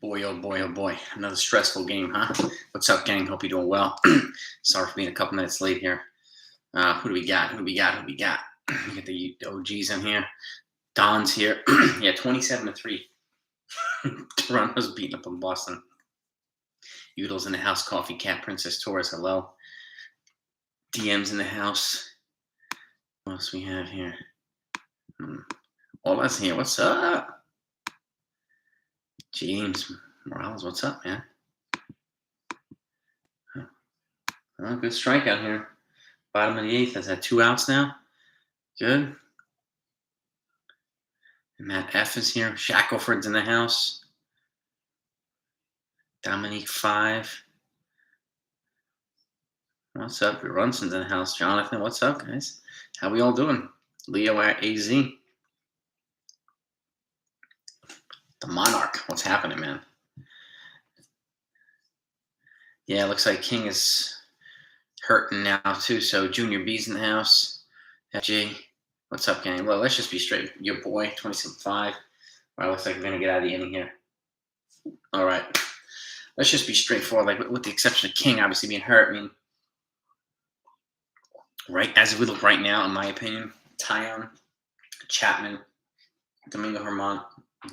Boy, oh boy, oh boy. Another stressful game, huh? What's up, gang? Hope you're doing well. Sorry for being a couple minutes late here. Who do we got? We got the OGs in here. Don's here. Yeah, 27-3. Toronto's beating up on Boston. Udall's in the house. Coffee Cat Princess Torres, hello. DM's in the house. What else we have here? All us here. What's up? James Morales, what's up, man? Oh, good strikeout here. Bottom of the eighth. Has had 2 outs now. Good. And Matt F is here. Shackelford's in the house. Dominique 5. What's up? Runson's in the house. Jonathan, what's up, guys? How we all doing? Leo at AZ. The Monarch. What's happening, man? Yeah, it looks like King is hurting now, too. So Junior B's in the house. FG. What's up, gang? Well, let's just be straight. Your boy, 27-5. All right, looks like we're going to get out of the inning here. All right. Let's just be straightforward. Like, with the exception of King obviously being hurt, I mean, right as we look right now, in my opinion, Tyon, Chapman, Domingo Germán,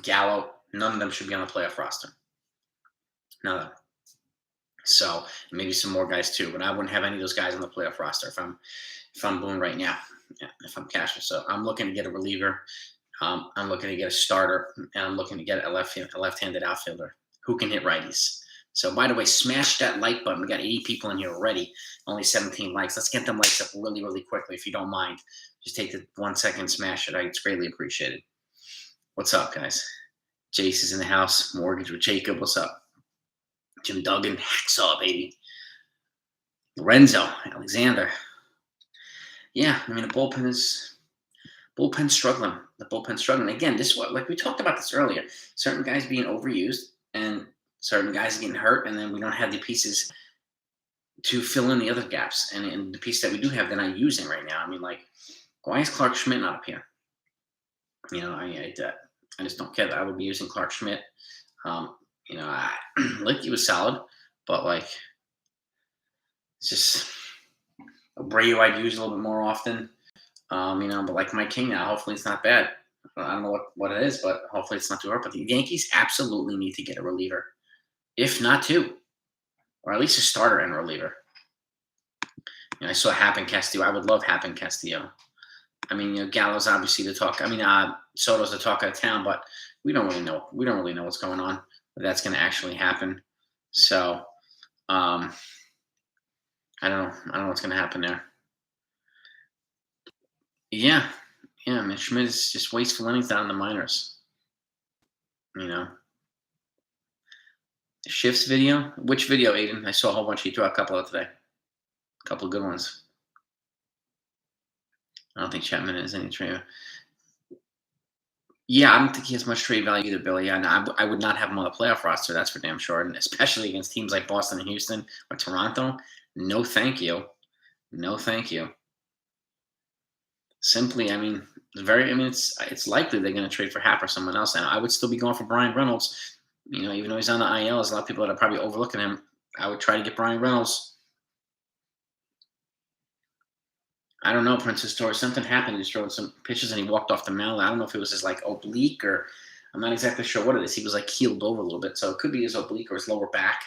Gallo, none of them should be on the playoff roster. None of them. So maybe some more guys too, but I wouldn't have any of those guys on the playoff roster if I'm Boone right now. Yeah, if I'm Cashman. So I'm looking to get a reliever. I'm looking to get a starter, and I'm looking to get a left-handed outfielder who can hit righties. So, by the way, smash that like button. We got 80 people in here already. Only 17 likes. Let's get them likes up really, really quickly, if you don't mind. Just take the 1 second, smash it. It's greatly appreciated. What's up, guys? Jace is in the house. Mortgage with Jacob. What's up? Jim Duggan. Hacksaw, baby. Lorenzo. Alexander. Yeah, I mean, the bullpen's struggling. The bullpen's struggling. Again, this is what, like we talked about this earlier. Certain guys being overused and certain guys getting hurt, and then we don't have the pieces to fill in the other gaps. And the piece that we do have, they're not using right now. I mean, like, why is Clark Schmidt not up here? You know, I just don't get that. I would be using Clark Schmidt. You know, Lefty was solid, but like, it's just Brew I'd use a little bit more often. You know, but like Mike King now, hopefully it's not bad. I don't know what it is, but hopefully it's not too hard. But the Yankees absolutely need to get a reliever, if not 2, or at least a starter and a reliever. You know, I saw Happen Castillo. I would love Happen Castillo. I mean, you know, Gallo's obviously the talk. I mean, Soto's the talk of the town, but we don't really know. We don't really know what's going on. But that's going to actually happen. So, I don't know what's going to happen there. Yeah, I mean, Schmidt is just wasteful innings down in the minors. You know. The Shifts video? Which video, Aiden? I saw a whole bunch. You threw out a couple of today. A couple of good ones. I don't think Chapman is any trade. Yeah, I don't think he has much trade value either, Billy. And I would not have him on the playoff roster. That's for damn sure. And especially against teams like Boston and Houston or Toronto. No, thank you. No, thank you. Simply, I mean, it's likely they're going to trade for Happ or someone else. And I would still be going for Brian Reynolds. You know, even though he's on the IL, there's a lot of people that are probably overlooking him. I would try to get Brian Reynolds. I don't know, Princess Torres. Something happened. He just throwing some pitches and he walked off the mound. I don't know if it was his like oblique or I'm not exactly sure what it is. He was like keeled over a little bit, so it could be his oblique or his lower back.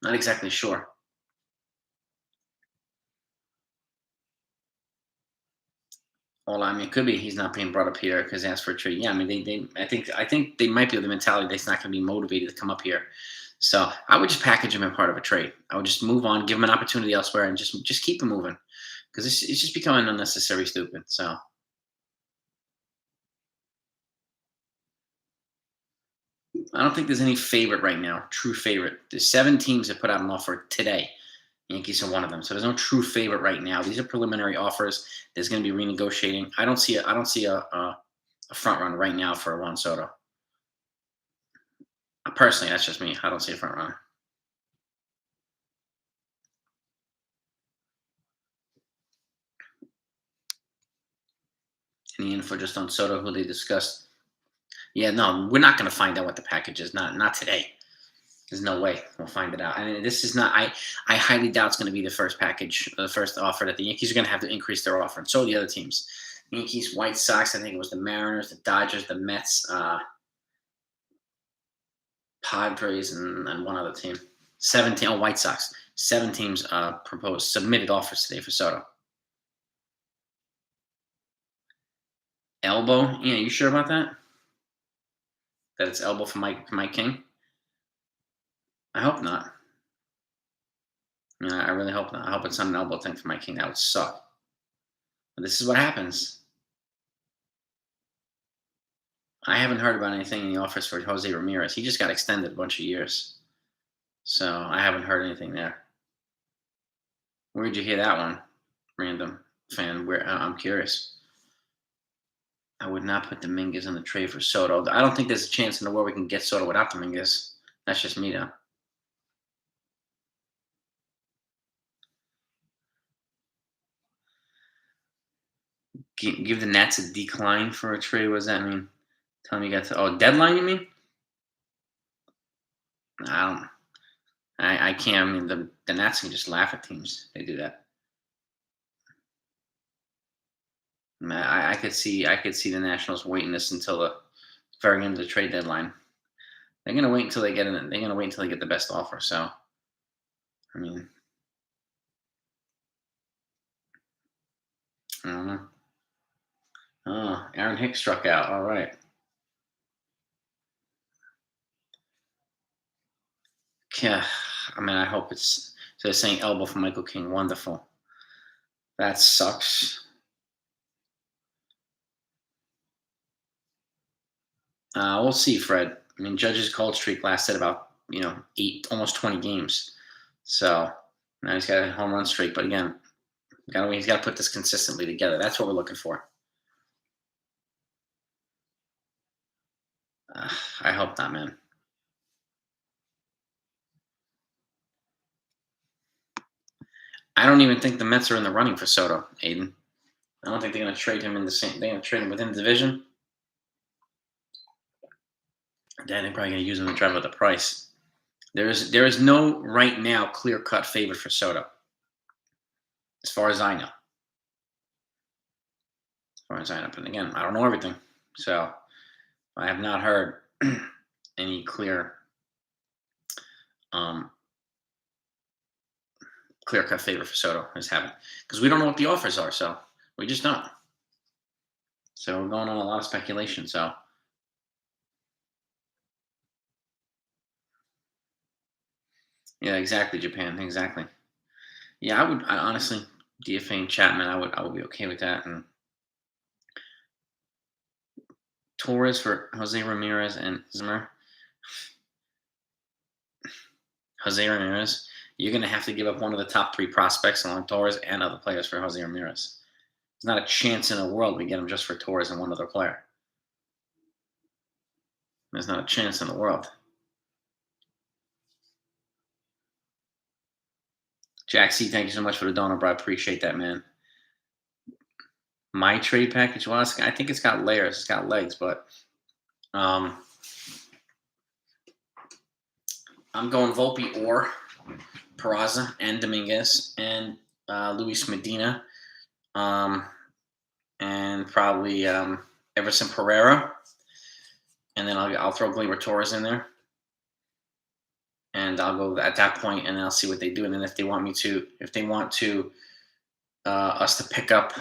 Not exactly sure. Well, I mean, it could be he's not being brought up here because he asked for a trade. Yeah, I mean, I think they might be of the mentality that he's not going to be motivated to come up here. So I would just package him in part of a trade. I would just move on, give him an opportunity elsewhere, and just keep him moving because it's just becoming unnecessary stupid. So I don't think there's any favorite right now, true favorite. There's 7 teams that put out an offer today. Yankees are one of them. So there's no true favorite right now. These are preliminary offers. There's going to be renegotiating. I don't see a front run right now for Juan Soto. Personally, that's just me. I don't see a front runner. Any info just on Soto, who they discussed? Yeah, no, we're not going to find out what the package is. Not today. There's no way we'll find it out. I mean, this is not. I highly doubt it's going to be the first package, the first offer that the Yankees are going to have to increase their offer, and so the other teams. Yankees, White Sox. I think it was the Mariners, the Dodgers, the Mets, Padres, and one other team. 17. Oh, White Sox. 7 teams submitted offers today for Soto. Elbow? Yeah, you sure about that? That it's elbow for Mike King? I hope not. I really hope not. I hope it's not an elbow thing for Mike King. That would suck. But this is what happens. I haven't heard about anything in the office for Jose Ramirez. He just got extended a bunch of years. So I haven't heard anything there. Where'd you hear that one, random fan? I'm curious. I would not put Dominguez on the trade for Soto. I don't think there's a chance in the world we can get Soto without Dominguez. That's just me, though. Give the Nats a decline for a trade. What does that mean? Tell me you got to deadline. You mean? I can't. I mean, the Nats can just laugh at teams. They do that. I could see the Nationals waiting this until the very end of the trade deadline. They're gonna wait until they get in. They're gonna wait until they get the best offer. So, I mean, I don't know. Oh, Aaron Hicks struck out. All right. Yeah. I mean, I hope it's. So they're saying elbow for Michael King. Wonderful. That sucks. We'll see, Fred. I mean, Judge's cold streak lasted about 8, almost 20 games. So now he's got a home run streak. But again, he's got to put this consistently together. That's what we're looking for. I hope not, man. I don't even think the Mets are in the running for Soto, Aiden. I don't think they're going to trade him in the same. They're going to trade him within the division. Then they're probably going to use him to drive up the price. There is no right now clear-cut favorite for Soto, as far as I know. But again, I don't know everything, so I have not heard any clear-cut favorite for Soto. Just haven't, because we don't know what the offers are, so we just don't. So we're going on a lot of speculation. So. Yeah, exactly, Japan. Exactly. Yeah, I honestly, DFA and Chapman, I would be okay with that. And Torres for Jose Ramirez and Zimmer. Jose Ramirez, you're going to have to give up one of the top 3 prospects along Torres and other players for Jose Ramirez. There's not a chance in the world we get him just for Torres and one other player. There's not a chance in the world. Jack C, thank you so much for the donor, bro. I appreciate that, man. My trade package, well, I think it's got layers. It's got legs, but I'm going Volpe or Peraza and Dominguez and Luis Medina, and probably Everson Pereira, and then I'll throw Gleyber Torres in there, and I'll go at that point, and I'll see what they do, and then if they want us to pick up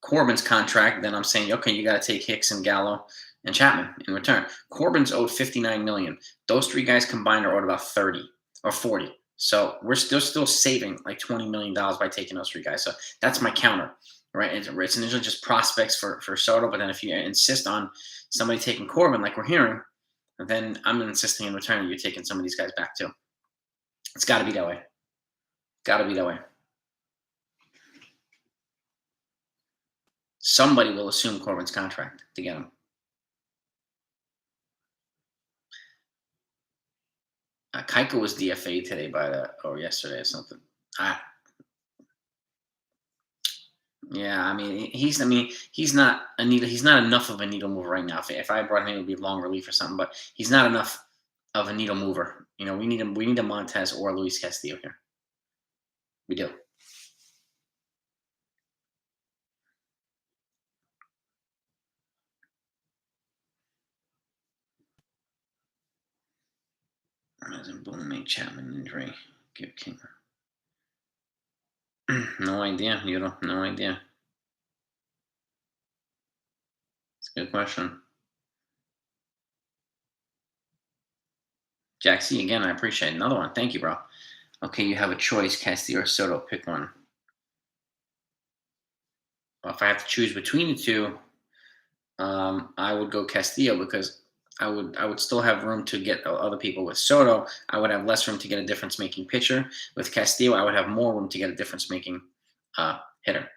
Corbin's contract, then I'm saying, okay, you got to take Hicks and Gallo and Chapman in return. Corbin's owed $59 million. Those 3 guys combined are owed about 30 or 40. So we're still saving like $20 million by taking those 3 guys. So that's my counter, right? It's initially just prospects for Soto, but then if you insist on somebody taking Corbin, like we're hearing, then I'm insisting in return you're taking some of these guys back too. It's got to be that way. Got to be that way. Somebody will assume Corbin's contract to get him. Keiko was DFA today or yesterday or something. Yeah, I mean he's not a needle. He's not enough of a needle mover right now. If I brought him in, it would be long relief or something. But he's not enough of a needle mover. You know, we need a Montez or a Luis Castillo here. We do. Imagine Boone make Chapman injury. Give King. No idea, Euro. No idea. It's a good question. Jack C again, I appreciate it. Another one. Thank you, bro. Okay, you have a choice, Castillo or Soto. Pick one. Well, if I have to choose between the two, I would go Castillo because I would still have room to get other people. With Soto, I would have less room to get a difference making pitcher. With Castillo, I would have more room to get a difference making hitter.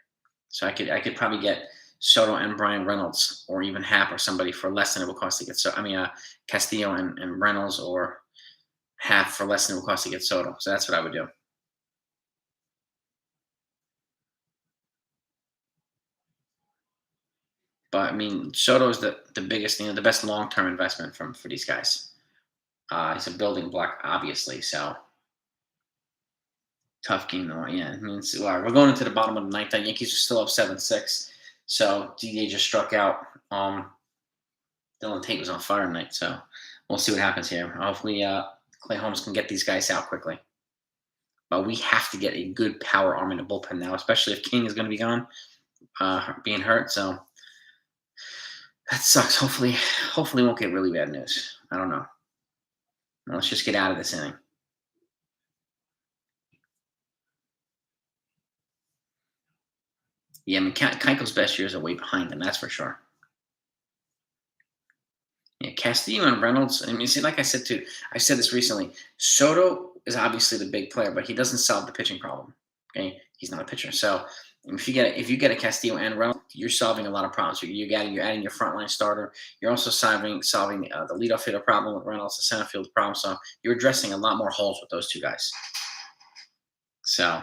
So I could probably get Soto and Brian Reynolds, or even Happ or somebody for less than it would cost to get. So I mean, Castillo and Reynolds, or Happ for less than it would cost to get Soto. So that's what I would do. But I mean, Soto is the biggest, the best long term investment for these guys. He's a building block, obviously. So tough game though. Yeah, I mean, we're going into the bottom of the ninth. The Yankees are still up 7-6. So DA just struck out. Dylan Tate was on fire tonight. So we'll see what happens here. Hopefully, Clay Holmes can get these guys out quickly. But we have to get a good power arm in the bullpen now, especially if King is going to be gone, being hurt. So that sucks. Hopefully, we won't get really bad news. I don't know. Let's just get out of this inning. Yeah, I mean, Keiko's best years are way behind him. That's for sure. Yeah, Castillo and Reynolds. I mean, see, like I said too, I said this recently. Soto is obviously the big player, but he doesn't solve the pitching problem. Okay, he's not a pitcher. So if you get a Castillo and Reynolds, you're solving a lot of problems. You're adding your frontline starter. You're also solving the leadoff hitter problem with Reynolds, the center field problem. So you're addressing a lot more holes with those two guys. So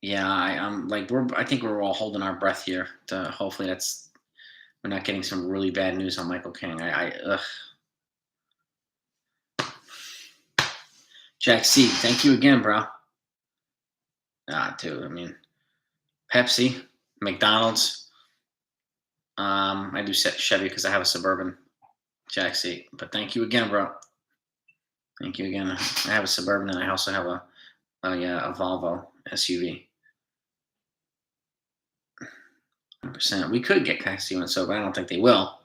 yeah, I'm like I think we're all holding our breath here. Hopefully we're not getting some really bad news on Michael King. Ugh. Jack C, thank you again, bro. Dude, I mean, Pepsi, McDonald's. I do Chevy because I have a Suburban. Jack C, but thank you again, bro. Thank you again. I have a Suburban and I also have a Volvo SUV. 100%. We could get Castillo and Soto, but I don't think they will.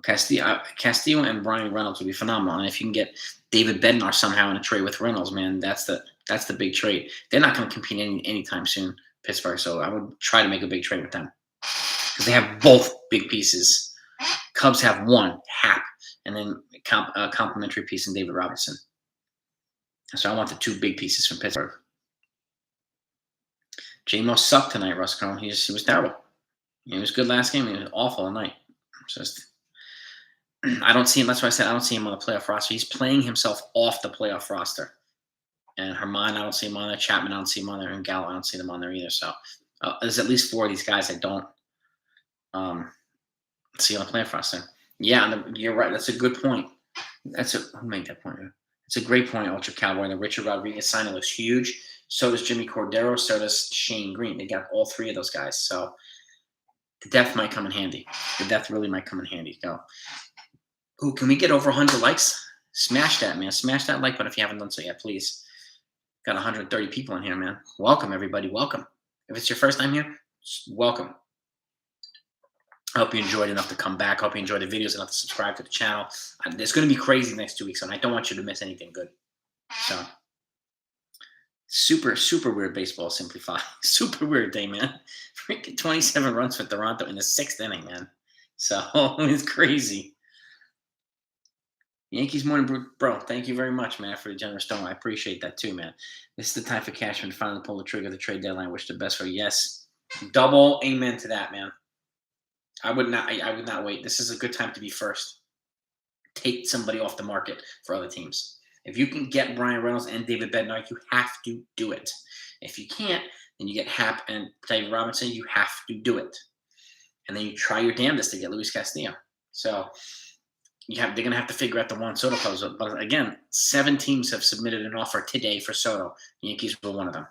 Castillo and Brian Reynolds would be phenomenal. And if you can get David Bednar somehow in a trade with Reynolds, man, that's the big trade. They're not going to compete anytime soon, Pittsburgh. So I would try to make a big trade with them because they have both big pieces. Cubs have one, Happ, and then a complimentary piece in David Robertson. So I want the two big pieces from Pittsburgh. J-Mo sucked tonight, Russ Cone. He was terrible. He was good last game. He was awful tonight. I don't see him. That's why I said I don't see him on the playoff roster. He's playing himself off the playoff roster. And Herman, I don't see him on there. Chapman, I don't see him on there. And Gallo, I don't see them on there either. So there's at least 4 of these guys I don't see on the playoff roster. Yeah, you're right. That's a good point. Who made that point? It's a great point, Ultra Cowboy. The Richard Rodriguez signing looks huge. So does Jimmy Cordero. So does Shane Green. They got all 3 of those guys. So the depth might come in handy. The depth really might come in handy. Go. Ooh, can we get over 100 likes? Smash that, man. Smash that like button if you haven't done so yet, please. Got 130 people in here, man. Welcome, everybody. Welcome. If it's your first time here, welcome. I hope you enjoyed enough to come back. I hope you enjoyed the videos enough to subscribe to the channel. It's going to be crazy the next 2 weeks, and I don't want you to miss anything good. So, super, super weird baseball simplified. Super weird day, man. Freaking 27 runs for Toronto in the 6th inning, man. So, it's crazy. Yankees morning, bro. Thank you very much, man, for the generous donation. I appreciate that too, man. This is the time for Cashman to finally pull the trigger of the trade deadline. Wish the best for you. Yes, double amen to that, man. I would not wait. This is a good time to be first. Take somebody off the market for other teams. If you can get Brian Reynolds and David Bednar, you have to do it. If you can't, then you get Happ and David Robinson. You have to do it. and then you try your damnedest to get Luis Castillo. So they're going to have to figure out the Juan Soto puzzle. But again, 7 teams have submitted an offer today for Soto. The Yankees were one of them.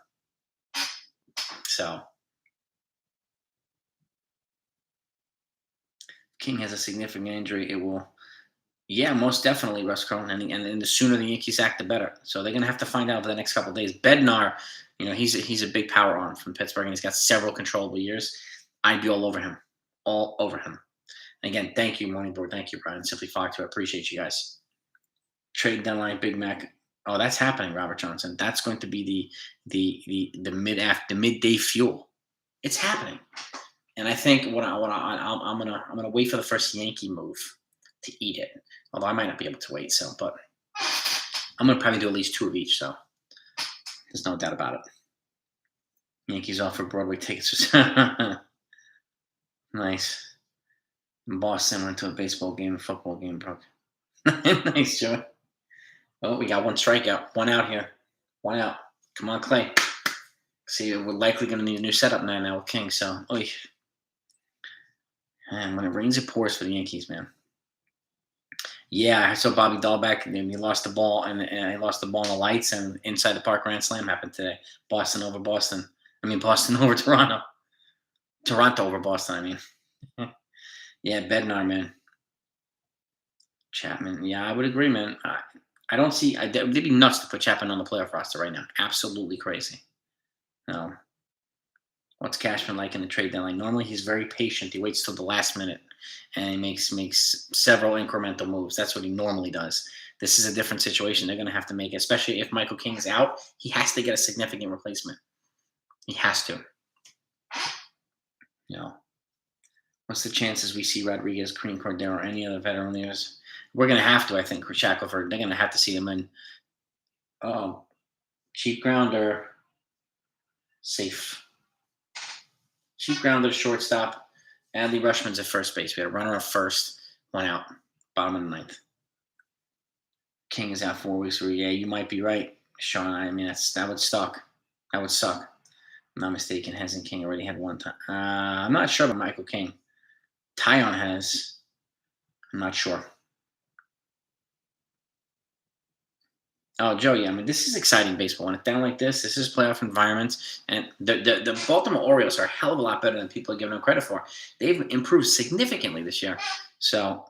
So King has a significant injury. It will, yeah, most definitely, Russ Cronin. And the sooner the Yankees act, the better. So they're going to have to find out over the next couple of days. Bednar, he's a big power arm from Pittsburgh, and he's got several controllable years. I'd be all over him. All over him. Again, thank you, Morning Board. Thank you, Brian. Simply Fox. I appreciate you guys. Trade deadline, Big Mac. Oh, that's happening, Robert Johnson. That's going to be the midday fuel. It's happening. And I think I'm gonna wait for the first Yankee move to eat it. Although I might not be able to wait, but I'm gonna probably do at least 2 of each. So there's no doubt about it. Yankees offer Broadway tickets. Nice. Boston went to a baseball game, a football game, broke. Nice, Joe. Oh, we got 1 strikeout, 1 out here, 1 out. Come on, Clay. See, we're likely going to need a new setup now with King. So, oy. And when it rains, it pours for the Yankees, man. Yeah, I saw Bobby Dahlbeck, and he lost the ball, and he lost the ball in the lights, and inside the park grand slam happened today. Boston over Toronto. Toronto over Boston, I mean. Yeah, Bednar, man. Chapman. Yeah, I would agree, man. I don't see. They'd be nuts to put Chapman on the playoff roster right now. Absolutely crazy. No. What's Cashman like in the trade deadline? Normally, he's very patient. He waits till the last minute, and he makes several incremental moves. That's what he normally does. This is a different situation. They're going to have to make, especially if Michael King is out, he has to get a significant replacement. He has to. What's the chances we see Rodriguez, Green, Cordero, or any other veteran leaders? We're going to have to, I think, for Shackelford. They're going to have to see him in cheap grounder, safe. Cheap grounder, shortstop. Adley Rushman's at first base. We had a runner at first, 1 out, bottom of the 9th. King is out 4 weeks. Yeah, you might be right, Sean. I mean, that would suck. That would suck. I'm not mistaken. Hasn't King already had 1 time? I'm not sure about Michael King. Tyon has. I'm not sure. Oh, Joe, yeah. I mean, this is exciting baseball. When it's down like this is playoff environments. And the Baltimore Orioles are a hell of a lot better than people are giving them credit for. They've improved significantly this year. So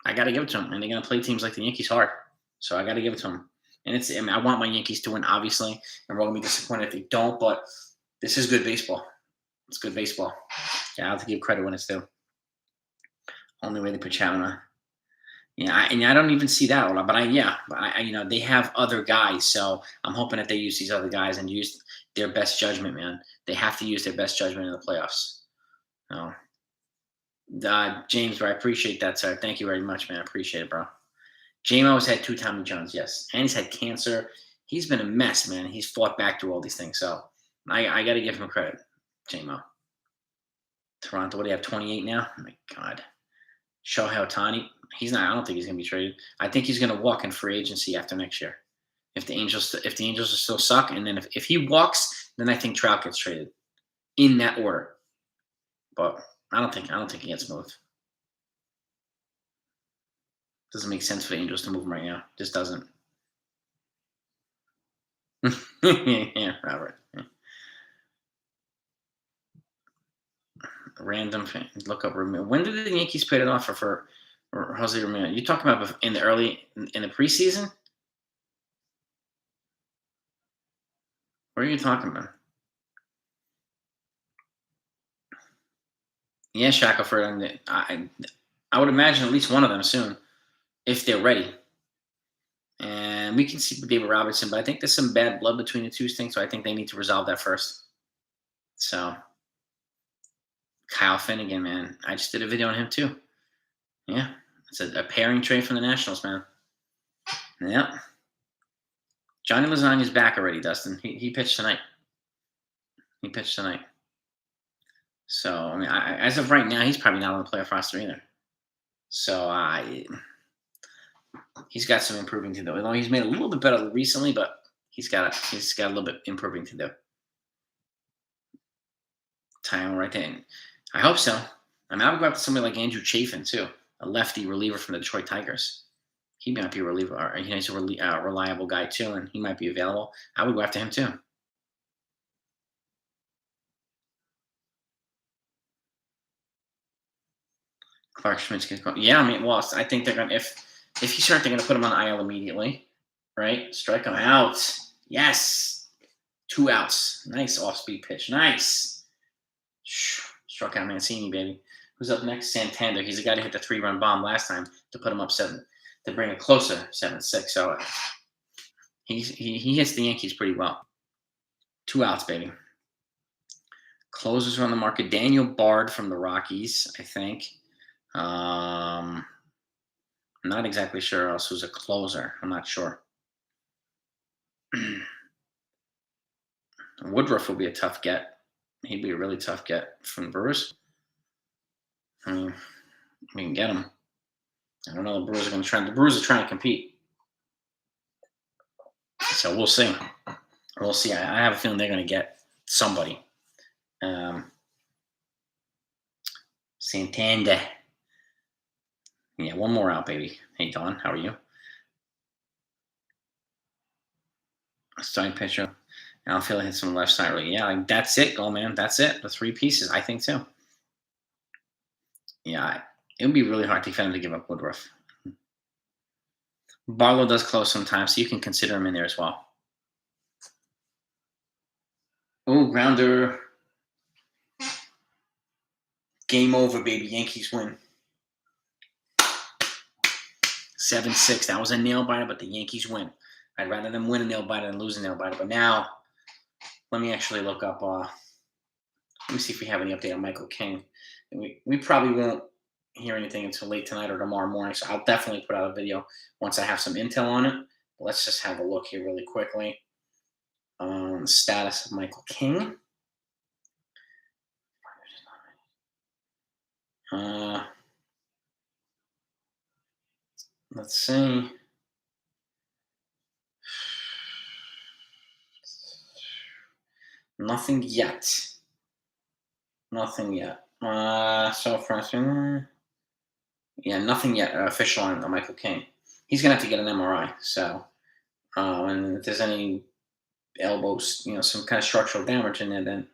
I got to give it to them. And they're going to play teams like the Yankees hard. So I got to give it to them. And I want my Yankees to win, obviously. And we're going to be disappointed if they don't. But this is good baseball. It's good baseball. Yeah, I have to give credit when it's due. Only way they put Chapman on. Yeah, I don't even see that a lot, but they have other guys, so I'm hoping that they use these other guys and use their best judgment, man. They have to use their best judgment in the playoffs. James, I appreciate that, sir. Thank you very much, man. I appreciate it, bro. J-Mo's had 2 Tommy Johns, yes, and he's had cancer. He's been a mess, man. He's fought back through all these things, so I got to give him credit, J-Mo. Toronto, what do you have, 28 now? Oh, my God. Shohei Ohtani, he's not. I don't think he's going to be traded. I think he's going to walk in free agency after next year. If the Angels are still suck, and then if he walks, then I think Trout gets traded in that order. But I don't think he gets moved. Doesn't make sense for the Angels to move him right now. Just doesn't. Yeah, Robert. Yeah. Random fan. Look up Ramirez. When did the Yankees put an offer for Jose Ramirez? You talking about in the preseason? What are you talking about? Yeah, Shackelford. I would imagine at least one of them soon, if they're ready. And we can see David Robertson, but I think there's some bad blood between the two things, so I think they need to resolve that first. So, Kyle Finnegan, man. I just did a video on him, too. Yeah, it's a pairing trade from the Nationals, man. Yep. Johnny Lasagna's back already, Dustin. He pitched tonight. So, I mean, as of right now, he's probably not on the playoff roster either. So, he's got some improving to do. Although he's made a little bit better recently, but he's got a little bit improving to do. Time right there. I hope so. I mean, I would go after somebody like Andrew Chafin, too, a lefty reliever from the Detroit Tigers. He might be a reliever. Or he's a reliable guy, too, and he might be available. I would go after him, too. Clark Schmidt's going to go. Yeah, I mean, well, I think they're going to, if he's hurt, they're going to put him on the IL immediately, right? Strike him out. Yes. 2 outs. Nice off-speed pitch. Nice. Struck out Mancini, baby. Who's up next? Santander. He's the guy that hit the 3-run bomb last time to put him up 7, to bring it closer, 7-6. So he hits the Yankees pretty well. 2 outs, baby. Closers are on the market. Daniel Bard from the Rockies, I think. I'm not exactly sure else who's a closer. I'm not sure. Woodruff will be a tough get. He'd be a really tough get from the Brewers. I mean, we can get him. I don't know. The Brewers are going to try. The Brewers are trying to compete. So we'll see. We'll see. I have a feeling they're going to get somebody. Santander. Yeah, one more out, baby. Hey, Don, how are you? Starting pitcher. I feel like hit some left side. Really. Yeah, like, that's it, go, man. That's it. The 3 pieces, I think, too. Yeah, it would be really hard for him to give up Woodruff. Barlow does close sometimes, so you can consider him in there as well. Oh, grounder. Game over, baby. Yankees win. 7-6. That was a nail biter, but the Yankees win. I'd rather them win a nail biter than lose a nail biter. But now, let me actually look up. Let me see if we have any update on Michael King. We probably won't hear anything until late tonight or tomorrow morning. So I'll definitely put out a video once I have some intel on it. But let's just have a look here really quickly. Status of Michael King. Let's see. Nothing yet. Nothing yet. So far, yeah, nothing yet official on Michael King. He's gonna have to get an MRI. So, and if there's any elbows, some kind of structural damage in there, then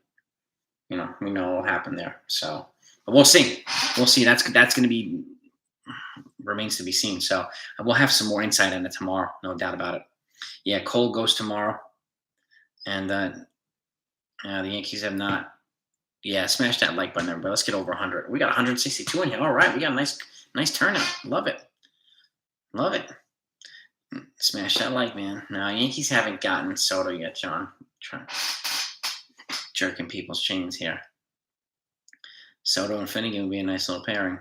we know what will happen there. So, but we'll see. We'll see. That's going to be remains to be seen. So we'll have some more insight on it tomorrow, no doubt about it. Yeah, Cole goes tomorrow, and the Yankees have not. Yeah, smash that like button, everybody. Let's get over 100. We got 162 in here. All right, we got a nice turnout. Love it. Love it. Smash that like, man. Now, Yankees haven't gotten Soto yet, John. Trying jerking people's chains here. Soto and Finnegan would be a nice little pairing.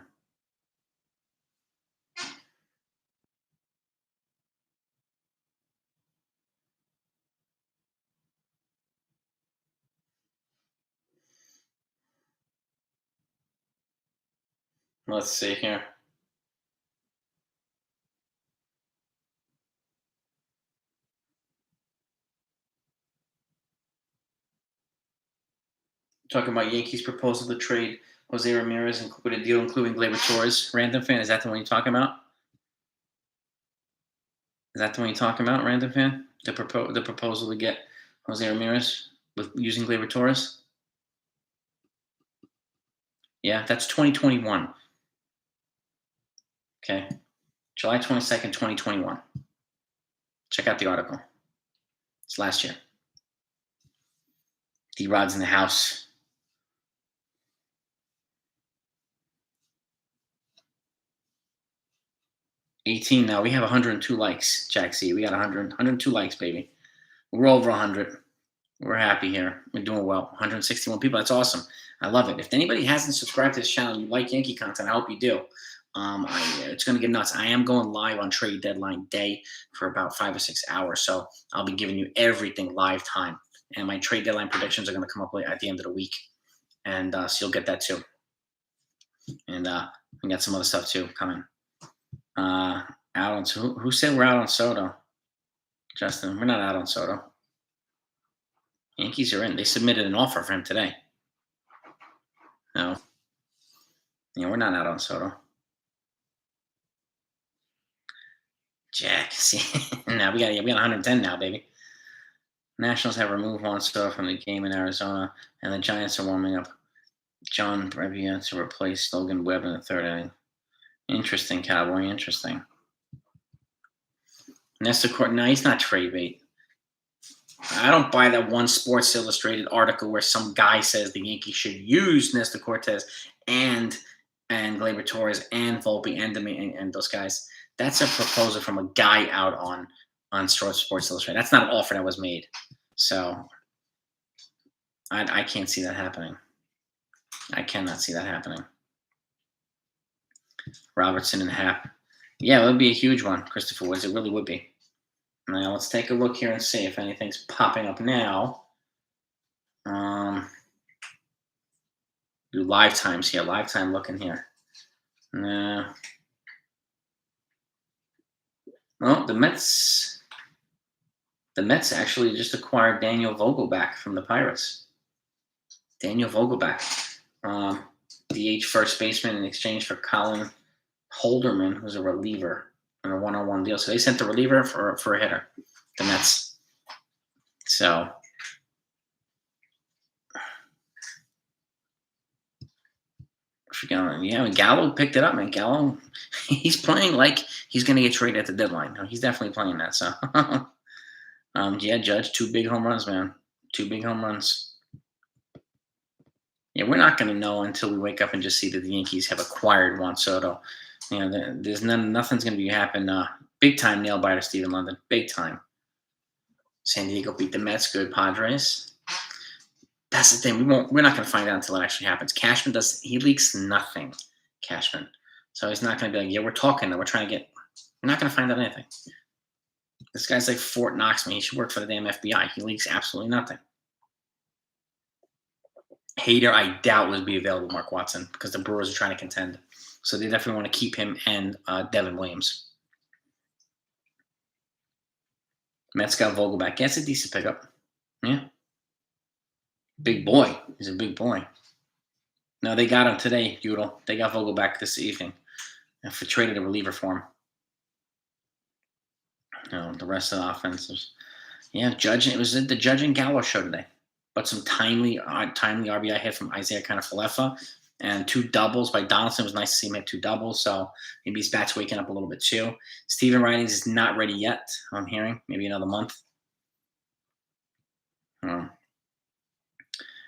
Let's see here. Talking about Yankees' proposal to trade Jose Ramirez and with a deal including Gleyber Torres. Random fan, is that the one you're talking about? Is that the one you're talking about, random fan? The proposal to get Jose Ramirez with using Gleyber Torres? Yeah, that's 2021. Okay. July 22nd, 2021. Check out the article. It's last year. D-Rod's in the house. $18 now. We have 102 likes, Jack C. We got 102 likes, baby. We're over 100. We're happy here. We're doing well. 161 people. That's awesome. I love it. If anybody hasn't subscribed to this channel, you like Yankee content, I hope you do. It's going to get nuts. I am going live on trade deadline day for about 5 or 6 hours. So I'll be giving you everything live time. And my trade deadline predictions are going to come up at the end of the week. And so you'll get that too. And we got some other stuff too coming. Out on who said we're out on Soto? Justin, we're not out on Soto. Yankees are in. They submitted an offer for him today. No. Yeah, we're not out on Soto. Jack, see, now we got 110 now, baby. Nationals have removed Juan Soto from the game in Arizona, and the Giants are warming up John Brebbia to replace Logan Webb in the third inning. Interesting, Cowboy. Interesting. Nestor Cortez, no, he's not trade bait. I don't buy that one Sports Illustrated article where some guy says the Yankees should use Nestor Cortez and Gleyber Torres and Volpe and those guys. That's a proposal from a guy out on Sports Illustrated. That's not an offer that was made. So I can't see that happening. I cannot see that happening. Robertson and Happ. Yeah, it would be a huge one, Christopher Woods. It really would be. Now, let's take a look here and see if anything's popping up now. Do live times here. Live time looking here. No. Well, the Mets actually just acquired Daniel Vogelback from the Pirates. Daniel Vogelback. DH first baseman in exchange for Colin Holderman, who's a reliever on a one-on-one deal. So they sent the reliever for a hitter, the Mets. So yeah, Gallo picked it up, man. Gallo, he's playing like he's going to get traded at the deadline. No, he's definitely playing that. So, yeah, Judge, 2 big home runs, man. 2 big home runs. Yeah, we're not going to know until we wake up and just see that the Yankees have acquired Juan Soto. You know, there's nothing's going to be happen. Big time nail biter, Stephen London. Big time. San Diego beat the Mets. Good Padres. That's the thing. We're not going to find out until it actually happens. Cashman he leaks nothing. Cashman. So he's not going to be like, yeah, we're talking. We're trying to get. We're not going to find out anything. This guy's like Fort Knox, man. He should work for the damn FBI. He leaks absolutely nothing. Hader, I doubt, would be available, Mark Watson, because the Brewers are trying to contend. So they definitely want to keep him and Devin Williams. Mets got Vogelback. Yeah, it's a decent pickup. Yeah. Big boy. He's a big boy. No, they got him today, Udall. They got Vogelback this evening. And for traded a reliever for him. The rest of the offenses. Yeah, Judge. It was the Judge and Gallo show today. But some timely RBI hit from Isaiah Kiner-Falefa and 2 doubles by Donaldson. It was nice to see him hit 2 doubles. So maybe his bat's waking up a little bit too. Steven Ridings is not ready yet, I'm hearing. Maybe another month.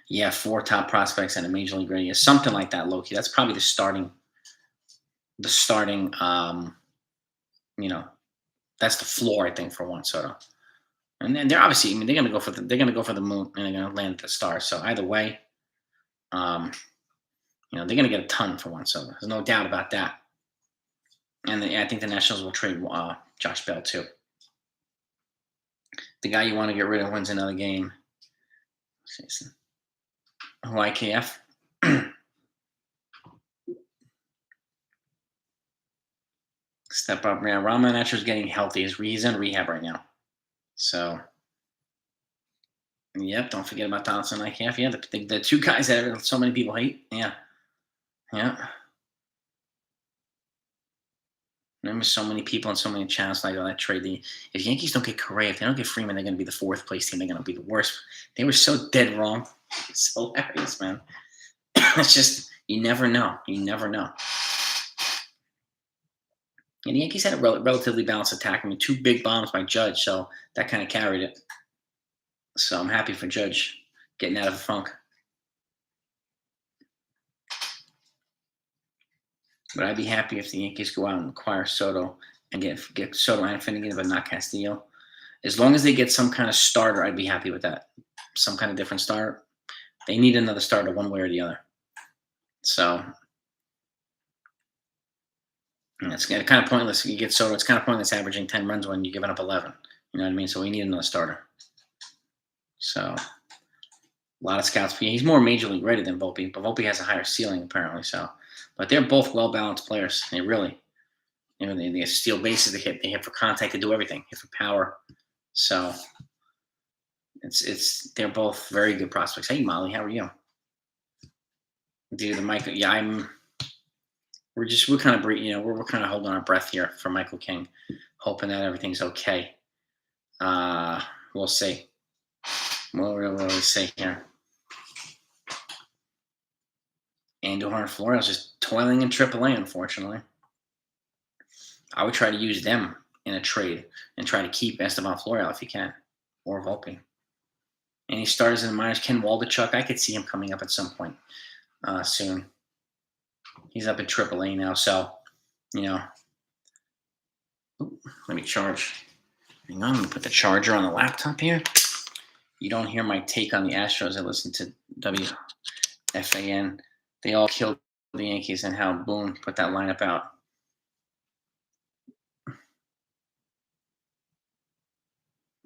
Yeah, 4 top prospects and a major league ready. Something like that, Loki. That's probably the starting, that's the floor, I think, for Juan Soto. And then they're obviously, they're gonna go for the moon and they're gonna land at the stars. So either way, they're gonna get a ton for Juan Soto. There's no doubt about that. And I think the Nationals will trade Josh Bell too. The guy you want to get rid of wins another game. YKF. Step up, man. Raman Etcher's getting healthy. He's in rehab right now. So, yep, don't forget about Donaldson and IKF. Yeah, the 2 guys that so many people hate. Yeah. Remember, so many people and so many channels like that trade. If Yankees don't get Correa, if they don't get Freeman, they're going to be the 4th place team. They're going to be the worst. They were so dead wrong. It's hilarious, man. It's just, you never know. You never know. And the Yankees had a relatively balanced attack. 2 big bombs by Judge, so that kind of carried it. So I'm happy for Judge getting out of the funk. But I'd be happy if the Yankees go out and acquire Soto and get Soto and Finnegan, but not Castillo. As long as they get some kind of starter, I'd be happy with that. Some kind of different starter. They need another starter one way or the other. So it's kind of pointless. You get Soto, it's kind of pointless averaging 10 runs when you're giving up 11. You know what I mean? So we need another starter. So a lot of scouts. He's more major league ready than Volpe, but Volpe has a higher ceiling apparently. So, but they're both well balanced players. They really, they steal bases. They hit for contact. They do everything. Hit for power. So they're both very good prospects. Hey Molly, how are you? Dude, the mic. Yeah, we're kind of we're kind of holding our breath here for Michael King, hoping that everything's okay. We'll see. We'll really see here. Andujar and Florial's just toiling in AAA, unfortunately. I would try to use them in a trade and try to keep Esteban Florial if you can, or Volpe. Any starters in the minors? Ken Waldichuk, I could see him coming up at some point soon. He's up in AAA now, so, let me charge. Hang on, let me put the charger on the laptop here. You don't hear my take on the Astros. I listen to WFAN. They all killed the Yankees and how Boone put that lineup out.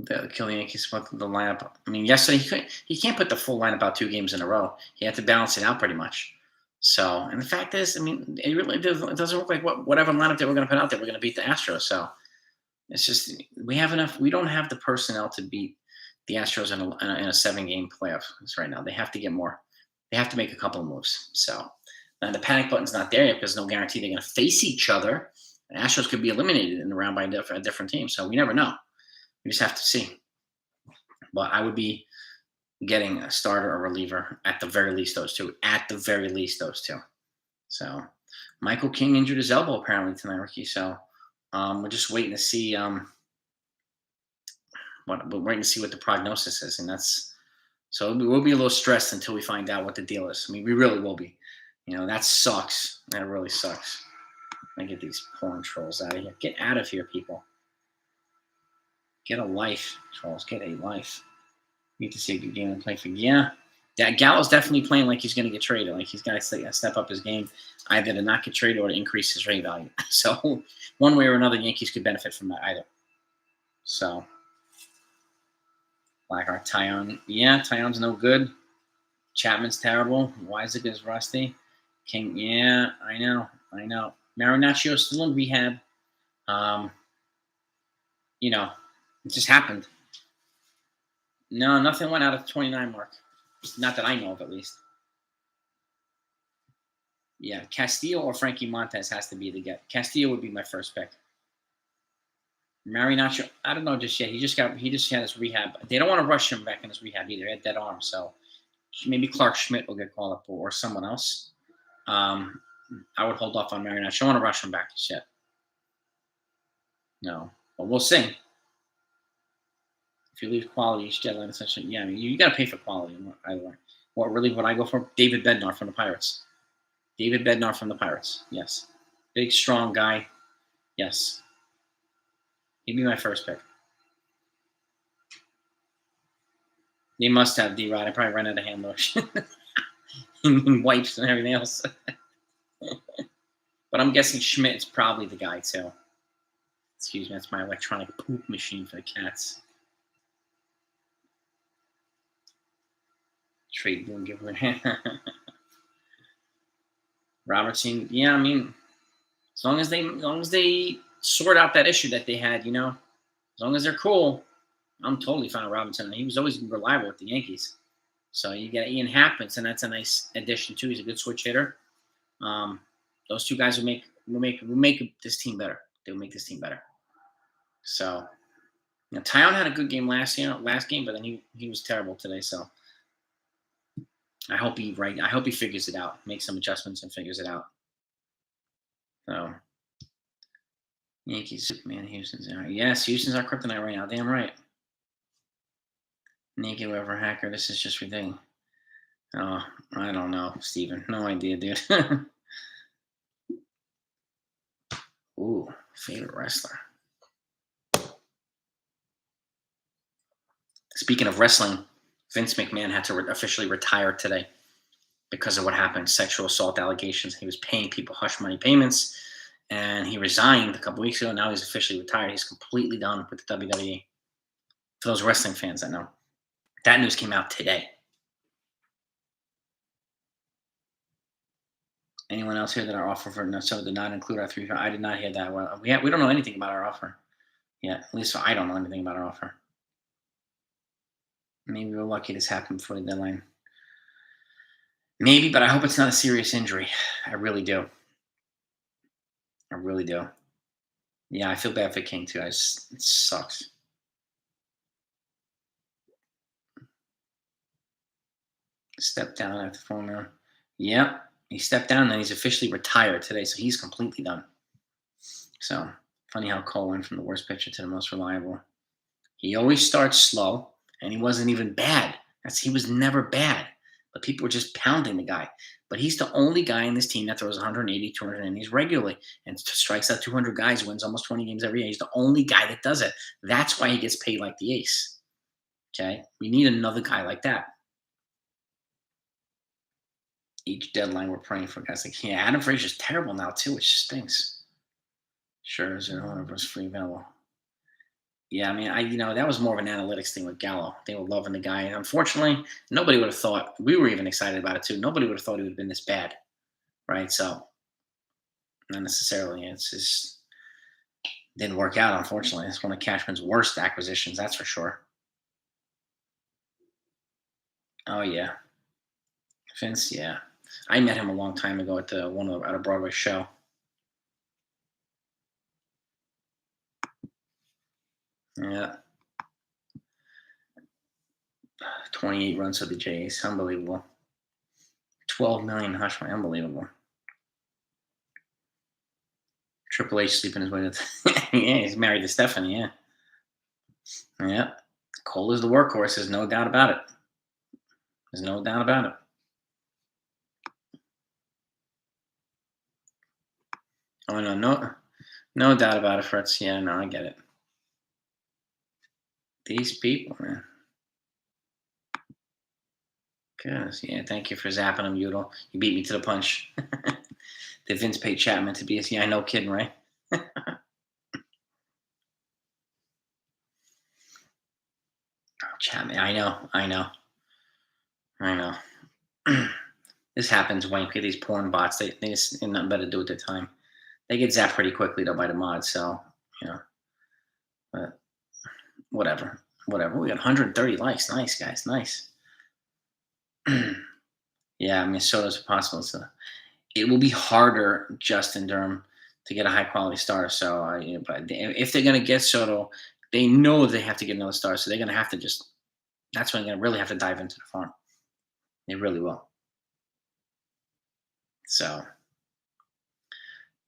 They kill the Yankees with the lineup. I mean, yesterday he can't put the full lineup out 2 games in a row. He had to balance it out pretty much. So, and the fact is, I mean, it doesn't look like whatever lineup that we're going to put out there, we're going to beat the Astros. So, it's just we have enough. We don't have the personnel to beat the Astros in a 7-game playoff right now. They have to get more. They have to make a couple of moves. So, and the panic button's not there yet because no guarantee they're going to face each other. The Astros could be eliminated in the round by a different team. So we never know. We just have to see. But I would be getting a starter or reliever at the very least those two. At the very least those two. So Michael King injured his elbow apparently tonight, Ricky. So we're just waiting to see we're waiting to see what the prognosis is, and so we'll be a little stressed until we find out what the deal is. I mean, we really will be. That sucks. That really sucks. I get these porn trolls out of here. Get out of here, people. Get a life, trolls. Get a life. Need to see a good game and play for. Yeah, Gallo's definitely playing like he's going to get traded. Like he's got to step up his game, either to not get traded or to increase his rate value. So one way or another, Yankees could benefit from that either. So Blackheart, Taillon. Yeah, Taillon's no good. Chapman's terrible. Weisick is rusty. King. Yeah, I know. Marinaccio's still in rehab. It just happened. No, nothing went out of the 29 mark. Not that I know of, at least. Yeah, Castillo or Frankie Montes has to be the get. Castillo would be my first pick. Marinaccio, I don't know just yet. He just had his rehab. They don't want to rush him back in his rehab either. He had dead arm, so maybe Clark Schmidt will get called up or someone else. I would hold off on Marinaccio. I don't want to rush him back just yet. No, but we'll see. If you leave quality each deadline, essentially, yeah, I mean, you got to pay for quality either way. What I go for? David Bednar from the Pirates. David Bednar from the Pirates. Yes, big, strong guy. Yes, he'd be my first pick. They must have D-Rod. I probably ran out of hand lotion and wipes and everything else. But I'm guessing Schmidt's probably the guy too. Excuse me, that's my electronic poop machine for the cats. Trade Boone giveaway. Robertson, yeah, I mean, as long as they sort out that issue that they had, as long as they're cool, I'm totally fine with Robinson. He was always reliable with the Yankees. So you get Ian Happens, and that's a nice addition too. He's a good switch hitter. Those two guys will make this team better. They'll make this team better. So, Taillon had a good game last game, but then he was terrible today. So I hope he figures it out, makes some adjustments and figures it out. So Yankees, man, Houston's out. Yes, Houston's our kryptonite right now. Damn right. Naked whoever hacker, this is just ridiculous. Oh, I don't know, Steven. No idea, dude. Ooh, favorite wrestler. Speaking of wrestling, Vince McMahon had to officially retire today because of what happened, sexual assault allegations. He was paying people hush money payments, and he resigned a couple weeks ago. Now he's officially retired. He's completely done with the WWE. For those wrestling fans that know. That news came out today. Anyone else here that our offer for Soto did not include our 3? I did not hear that. Well, we don't know anything about our offer. Yeah, at least I don't know anything about our offer. Maybe we're lucky this happened before the deadline. Maybe, but I hope it's not a serious injury. I really do. I really do. Yeah, I feel bad for King too. It sucks. Stepped down after former. Yep, he stepped down and he's officially retired today, so he's completely done. So funny how Cole went from the worst pitcher to the most reliable. He always starts slow, and he wasn't even bad. He was never bad, but people were just pounding the guy. But he's the only guy in this team that throws 180, 200 innings regularly and strikes out 200 guys, wins almost 20 games every year. He's the only guy that does it. That's why he gets paid like the ace. Okay, we need another guy like that. Each deadline, we're praying for guys like Adam Frazier's terrible now too, which stinks. Sure, is one of us free available. Yeah, I mean, that was more of an analytics thing with Gallo. They were loving the guy. And unfortunately, nobody would have thought, we were even excited about it too. Nobody would have thought he would have been this bad, right? So, not necessarily. It's just didn't work out, unfortunately. It's one of Cashman's worst acquisitions, that's for sure. Oh, yeah. Vince, yeah. I met him a long time ago at at a Broadway show. Yeah. 28 runs for the Jays. Unbelievable. 12 million hush money. Unbelievable. Triple H sleeping his way to yeah, he's married to Stephanie, yeah. Yeah. Cole is the workhorse, there's no doubt about it. There's no doubt about it. Oh no doubt about it, Fritz. Yeah, no, I get it. These people, man. Goodness, yeah, thank you for zapping them, Udall. You beat me to the punch. Did Vince pay Chapman to be a yeah, no kidding, right? Chapman, I know. This happens when you get these porn bots. They just have nothing better to do with their time. They get zapped pretty quickly though by the mods, so but whatever. Whatever. We got 130 likes. Nice, guys. Nice. Yeah, I mean, Soto's possible. So it will be harder, Justin Durham, to get a high quality star. So, but if they're going to get Soto, they know they have to get another star. So they're going to have to just. That's when they're going to really have to dive into the farm. They really will. So,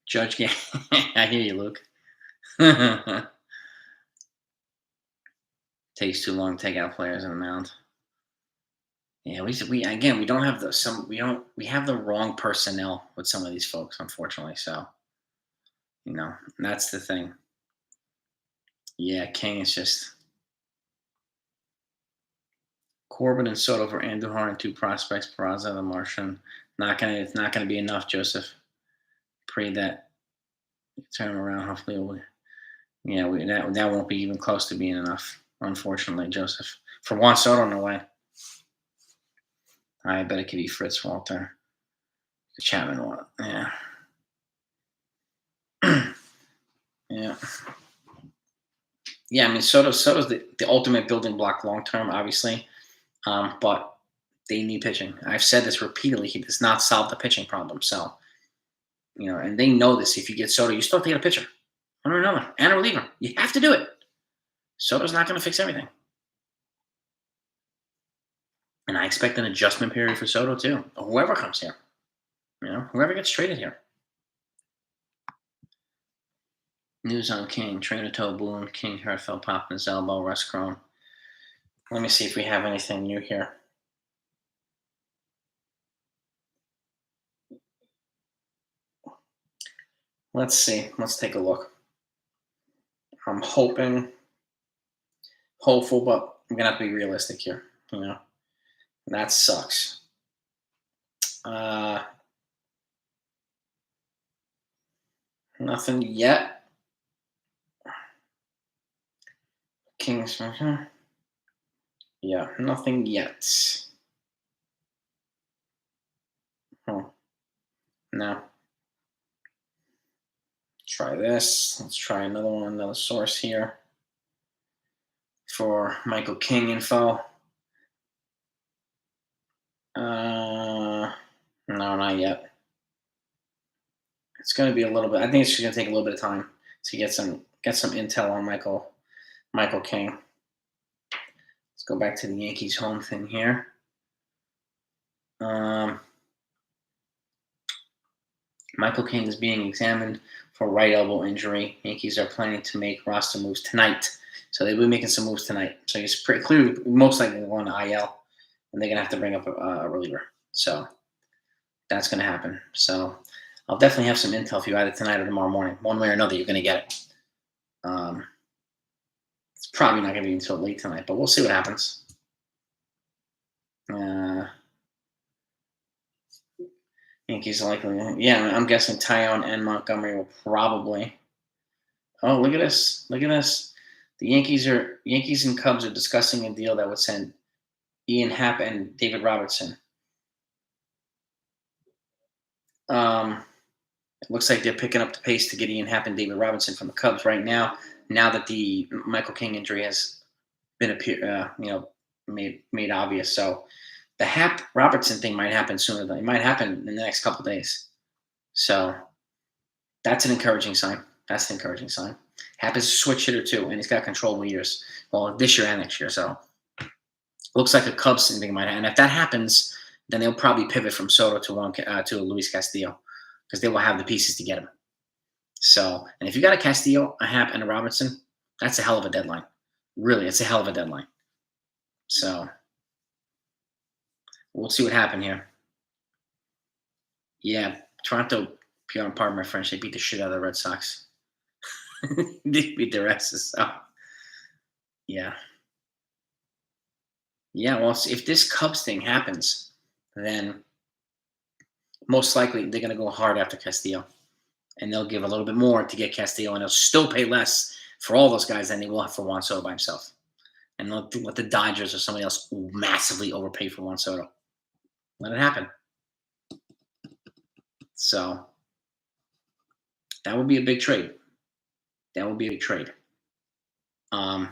Judge game. I hear you, Luke. Takes too long to take out players on the mound. Yeah, we don't have we have the wrong personnel with some of these folks, unfortunately. So, that's the thing. Yeah, King is just Corbin and Soto for Andujar and two prospects, Peraza and the Martian. It's not gonna be enough, Joseph. Pray that turn them around. Hopefully, that won't be even close to being enough. Unfortunately, Joseph. For Juan Soto, no way. I bet it could be Fritz Walter. Chapman one. Yeah. Yeah. Yeah, I mean Soto's the ultimate building block long term, obviously. But they need pitching. I've said this repeatedly. He does not solve the pitching problem. So, and they know this. If you get Soto, you still have to get a pitcher. One or another. And a reliever. You have to do it. Soto's not going to fix everything. And I expect an adjustment period for Soto too. Or whoever comes here. Whoever gets traded here. News on King. Trainer toe Boone. King hurt fell pop in his elbow. Russ Crone. Let me see if we have anything new here. Let's see. Let's take a look. I'm hopeful, but I'm gonna have to be realistic here. That sucks. Nothing yet. Kings. Yeah, nothing yet. No. Try this. Let's try another one, another source here for Michael King info. No, not yet. It's going to be a little bit. I think it's just going to take a little bit of time to get some intel on Michael King. Let's go back to the Yankees home thing here. Michael King is being examined for right elbow injury. Yankees are planning to make roster moves tonight. So they'll be making some moves tonight. So he's pretty clearly, most likely going to IL, and they're going to have to bring up a reliever. So that's going to happen. So I'll definitely have some intel for you either tonight or tomorrow morning. One way or another, you're going to get it. It's probably not going to be until late tonight, but we'll see what happens. Yankees are likely. Yeah, I'm guessing Tyon and Montgomery will probably. Oh, look at this! Look at this. The Yankees and Cubs are discussing a deal that would send Ian Happ and David Robertson. It looks like they're picking up the pace to get Ian Happ and David Robertson from the Cubs right now. Now that the Michael King injury has been made obvious, so the Happ Robertson thing might happen sooner than it might happen in the next couple of days. So that's an encouraging sign. That's an encouraging sign. Happ is a switch hitter too, and he's got controllable years. Well, this year and next year. So looks like a Cubs thing might happen. And if that happens, then they'll probably pivot from Soto to Luis Castillo because they will have the pieces to get him. So, and if you got a Castillo, a Happ, and a Robertson, that's a hell of a deadline. Really, it's a hell of a deadline. So we'll see what happens here. Yeah, Toronto, pardon my French, they beat the shit out of the Red Sox. They beat their asses. So, yeah. Yeah, well, if this Cubs thing happens, then most likely they're going to go hard after Castillo. And they'll give a little bit more to get Castillo, and they'll still pay less for all those guys than they will have for Juan Soto by himself. And they'll let the Dodgers or somebody else massively overpay for Juan Soto. Let it happen. So that would be a big trade. That would be a big trade. Who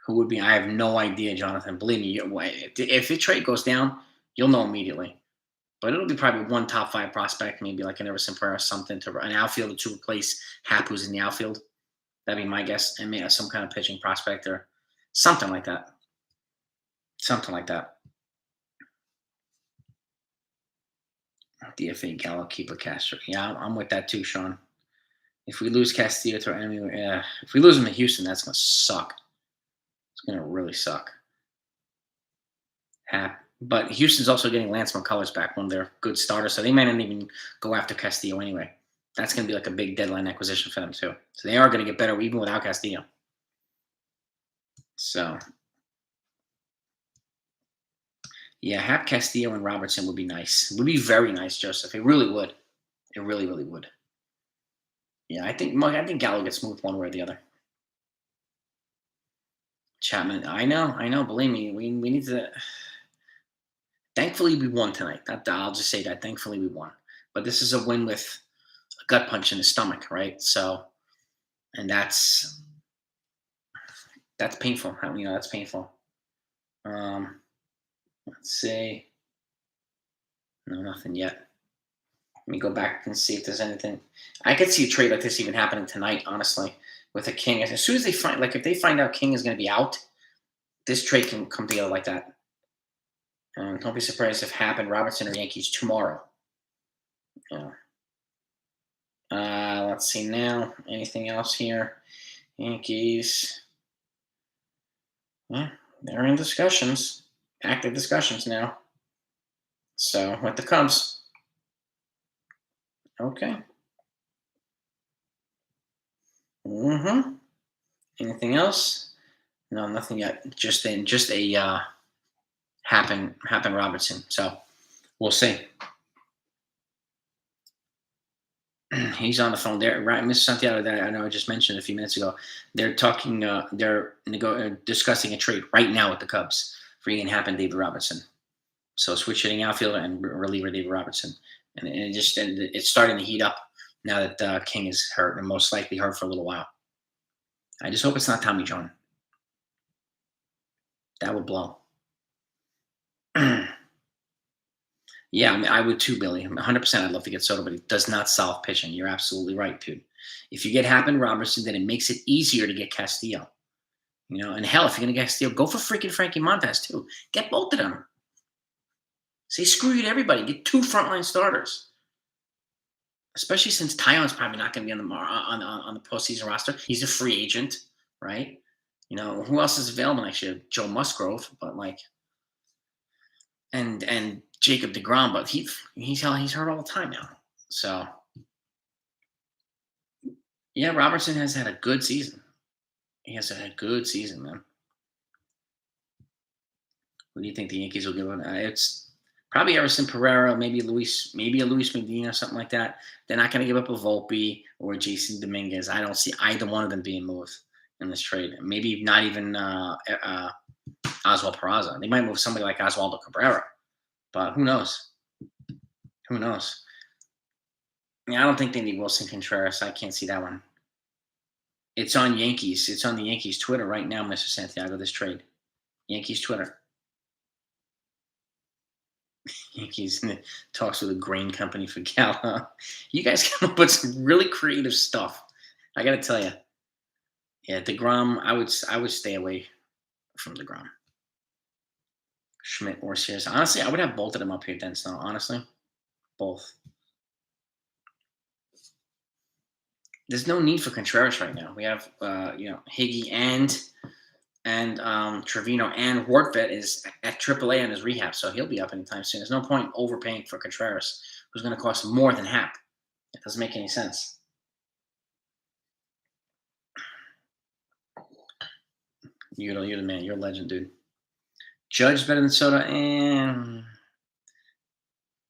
would be? I have no idea, Jonathan. Believe me, if the trade goes down, you'll know immediately. But it'll be probably one top 5 prospect, maybe like an Everson Pereira or something, to an outfielder to replace Happ, who's in the outfield. That'd be my guess. And maybe some kind of pitching prospect or something like that. Something like that. DFA Gallo, keeper Castro. Yeah, I'm with that too, Sean. If we lose Castillo to our enemy, if we lose him to Houston, that's going to suck. It's going to really suck. But Houston's also getting Lance McCullers back, one of their good starters, so they might not even go after Castillo anyway. That's going to be like a big deadline acquisition for them too. So they are going to get better even without Castillo. So, yeah, Happ, Castillo, and Robertson would be nice. It would be very nice, Joseph. It really would. It really, really would. Yeah, I think Gallo gets moved one way or the other. Chapman, I know. Believe me, we need to. Thankfully, we won tonight. I'll just say that. Thankfully, we won. But this is a win with a gut punch in the stomach, right? So, and that's painful. That's painful. Let's see. No, nothing yet. Let me go back and see if there's anything. I could see a trade like this even happening tonight, honestly, with a King. As soon as they find, if they find out King is going to be out, this trade can come together like that. And don't be surprised if Happ and Robertson are Yankees tomorrow. Yeah. Let's see now. Anything else here? Yankees. Yeah, they're in discussions. Active discussions now. So, with the Cubs. Okay. Anything else? No, nothing yet. Just a Happ and Robertson. So, we'll see. He's on the phone there, right? Mr. Santiago, that I know I just mentioned a few minutes ago. They're talking. They're discussing a trade right now with the Cubs for Ian Happ and David Robertson. So switch hitting outfielder and reliever David Robertson, and it's starting to heat up now that King is hurt and most likely hurt for a little while. I just hope it's not Tommy John. That would blow. Yeah, I mean, I would too, Billy. 100%. I'd love to get Soto, but it does not solve pitching. You're absolutely right, dude. If you get Happ and Robertson, then it makes it easier to get Castillo. And hell, if you're gonna get Castillo, go for freaking Frankie Montas too. Get both of them. Say screw you to everybody. Get 2 frontline starters. Especially since Tyon's probably not going to be on the postseason roster. He's a free agent, right? Who else is available next year? Joe Musgrove, but and Jacob DeGrom, but he's hurt all the time now. So yeah, Robertson has had a good season. He has had a good season, man. What do you think the Yankees will give him? It's probably Everson Pereira, maybe a Luis Medina, something like that. They're not going to give up a Volpe or a Jasson Dominguez. I don't see either one of them being moved in this trade. Maybe not even Oswald Peraza. They might move somebody like Oswaldo Cabrera, but who knows? Who knows? I don't think they need Wilson Contreras. I can't see that one. It's on Yankees. It's on the Yankees Twitter right now, Mr. Santiago, this trade. Yankees Twitter. Yankees talks with a grain company for Gallo. You guys come up with some really creative stuff. I got to tell you. Yeah, DeGrom, I would stay away from DeGrom. Schmidt or Sears. Honestly, I would have both of them up here, Denson. Honestly, both. There's no need for Contreras right now. We have, Higgy and Trevino, and Hortvedt is at AAA on his rehab, so he'll be up anytime soon. There's no point overpaying for Contreras, who's going to cost more than Happ. It doesn't make any sense. You're the man. You're a legend, dude. Judge better than Soto, and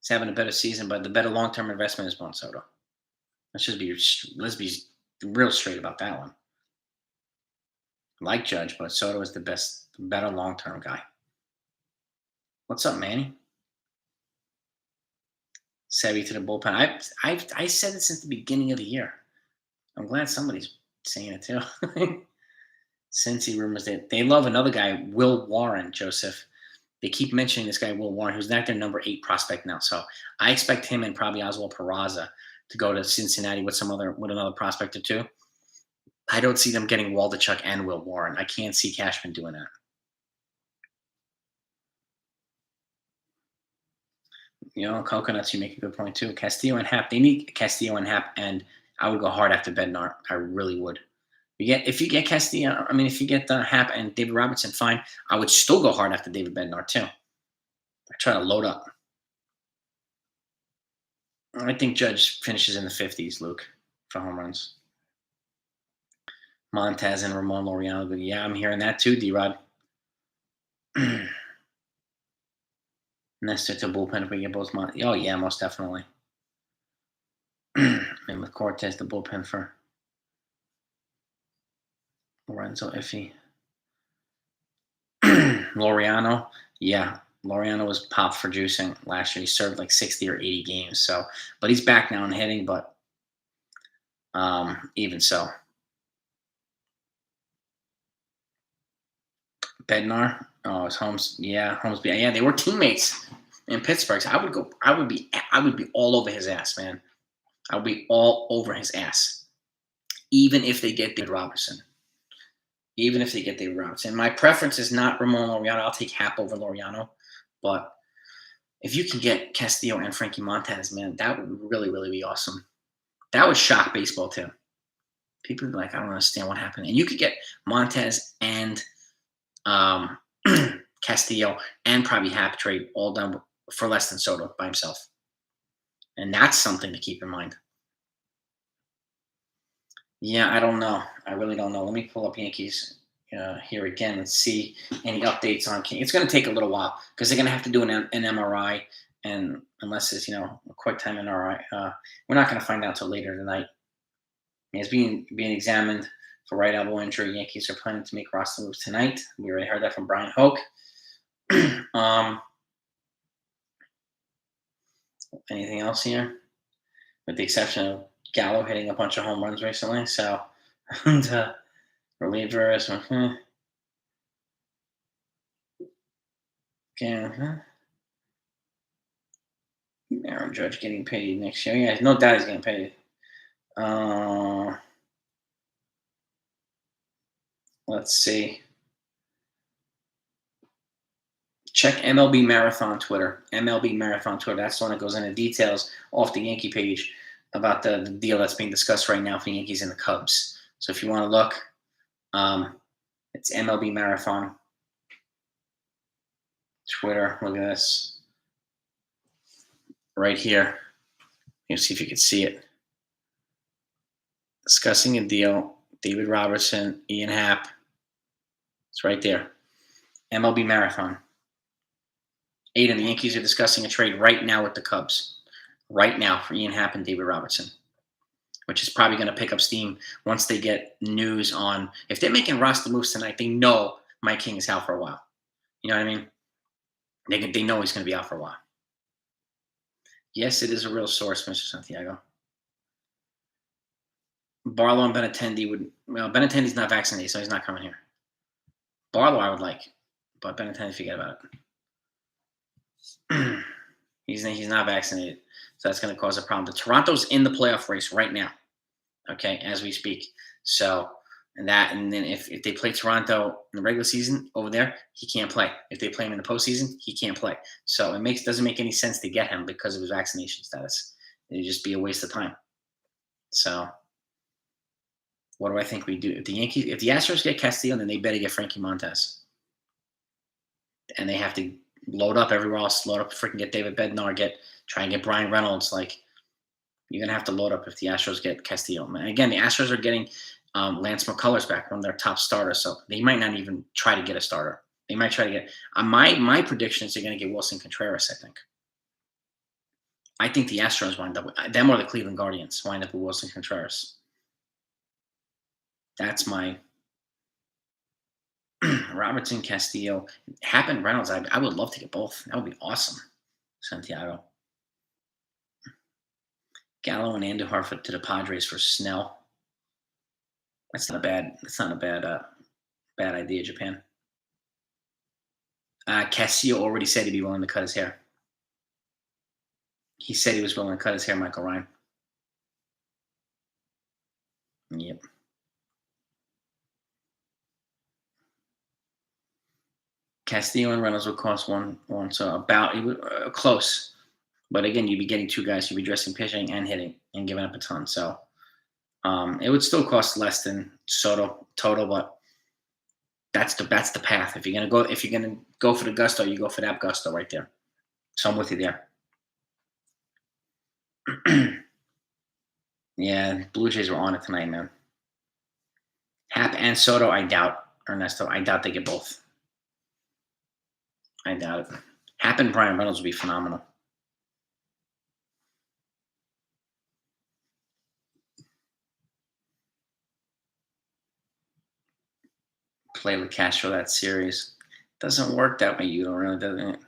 he's having a better season, but the better long-term investment is Juan Soto. Let's be real straight about that one. Like Judge, but Soto is the better long-term guy. What's up, Manny? Savvy to the bullpen. I said it since the beginning of the year. I'm glad somebody's saying it too. Cincy rumors that they love another guy, Will Warren, Joseph. They keep mentioning this guy, Will Warren, who's not their number 8 prospect now. So I expect him and probably Oswald Peraza to go to Cincinnati with another prospect or two. I don't see them getting Waldichuk and Will Warren. I can't see Cashman doing that. Coconuts, you make a good point too. Castillo and Happ, they need Castillo and Happ, and I would go hard after Bednar. I really would. If you get Castillo, if you get Happ and David Robertson, fine. I would still go hard after David Bednar too. I try to load up. I think Judge finishes in the 50s, Luke, for home runs. Montez and Ramon Laureano. Yeah, I'm hearing that too, D-Rod. Nestor to bullpen if we get both. Oh, yeah, most definitely. And with Cortez, the bullpen for Lorenzo Iffy. Laureano. Yeah, Laureano was popped for juicing last year. He served like 60 or 80 games. But he's back now and hitting, but even so. Bednar. Oh, it's Holmes. Yeah, Holmesby. Yeah, they were teammates in Pittsburgh. So I would be all over his ass, man. I would be all over his ass. Even if they get David Robertson. My preference is not Ramon Laureano. I'll take Happ over Laureano. But if you can get Castillo and Frankie Montas, man, that would really, really be awesome. That would shock baseball too. People would be like, I don't understand what happened. And you could get Montas and Castillo and probably Happ trade all done for less than Soto by himself. And that's something to keep in mind. Yeah, I don't know. I really don't know. Let me pull up Yankees here again and see any updates on King. It's going to take a little while because they're going to have to do an MRI, and unless it's a quick time MRI, we're not going to find out till later tonight. It's being examined for right elbow injury. Yankees are planning to make roster moves tonight. We already heard that from Brian Hoke. Anything else here? With the exception of Gallo hitting a bunch of home runs recently. So, and relievers. Okay. Aaron Judge getting paid next year. Yeah, no doubt he's getting paid. Let's see. Check MLB Marathon Twitter. MLB Marathon Twitter. That's the one that goes into details off the Yankee page about the deal that's being discussed right now for the Yankees and the Cubs. So if you want to look, it's MLB Marathon Twitter. Look at this right here. You see if you can see it. Discussing a deal. David Robertson, Ian Happ. It's right there. MLB Marathon. Aiden, the Yankees are discussing a trade right now with the Cubs. Right now for Ian Happ and David Robertson, which is probably going to pick up steam once they get news on. If they're making roster moves tonight, they know Mike King is out for a while. You know what I mean? They know he's going to be out for a while. Yes, it is a real source, Mr. Santiago. Barlow and Benintendi would. Well, Benintendi's not vaccinated, so he's not coming here. Barlow, I would like, but Benintendi, forget about it. He's not vaccinated, so that's going to cause a problem. The Toronto's in the playoff race right now, okay, as we speak. So, and then if they play Toronto in the regular season over there, he can't play. If they play him in the postseason, he can't play. So it doesn't make any sense to get him because of his vaccination status. It'd just be a waste of time. So, what do I think we do? If the Astros get Castillo, then they better get Frankie Montes, and they have to load up everywhere else. Load up, freaking get David Bednar, try and get Brian Reynolds. Like, you're gonna have to load up if the Astros get Castillo. And again, the Astros are getting Lance McCullers back, one of their top starters, so they might not even try to get a starter. They might try to get. My prediction is they're gonna get Wilson Contreras. I think the Astros wind up with them, or the Cleveland Guardians wind up with Wilson Contreras. That's my Robertson, Castillo, Happ, and Reynolds. I would love to get both. That would be awesome. Santiago. Gallo and Andujar to the Padres for Snell. That's not a bad idea, Japan. Castillo already said he'd be willing to cut his hair. He said he was willing to cut his hair, Michael Ryan. Yep. Castillo and Reynolds would cost one, so about close. But again, you'd be getting two guys. You'd be dressing pitching and hitting and giving up a ton. So it would still cost less than Soto total, but that's the path. If you're gonna go for the gusto, you go for that gusto right there. So I'm with you there. Yeah, Blue Jays were on it tonight, man. Happ and Soto, I doubt. Ernesto, I doubt they get both. I doubt it. Happ and Brian Reynolds would be phenomenal. Play with Castro that series. Doesn't work that way. You don't really, doesn't.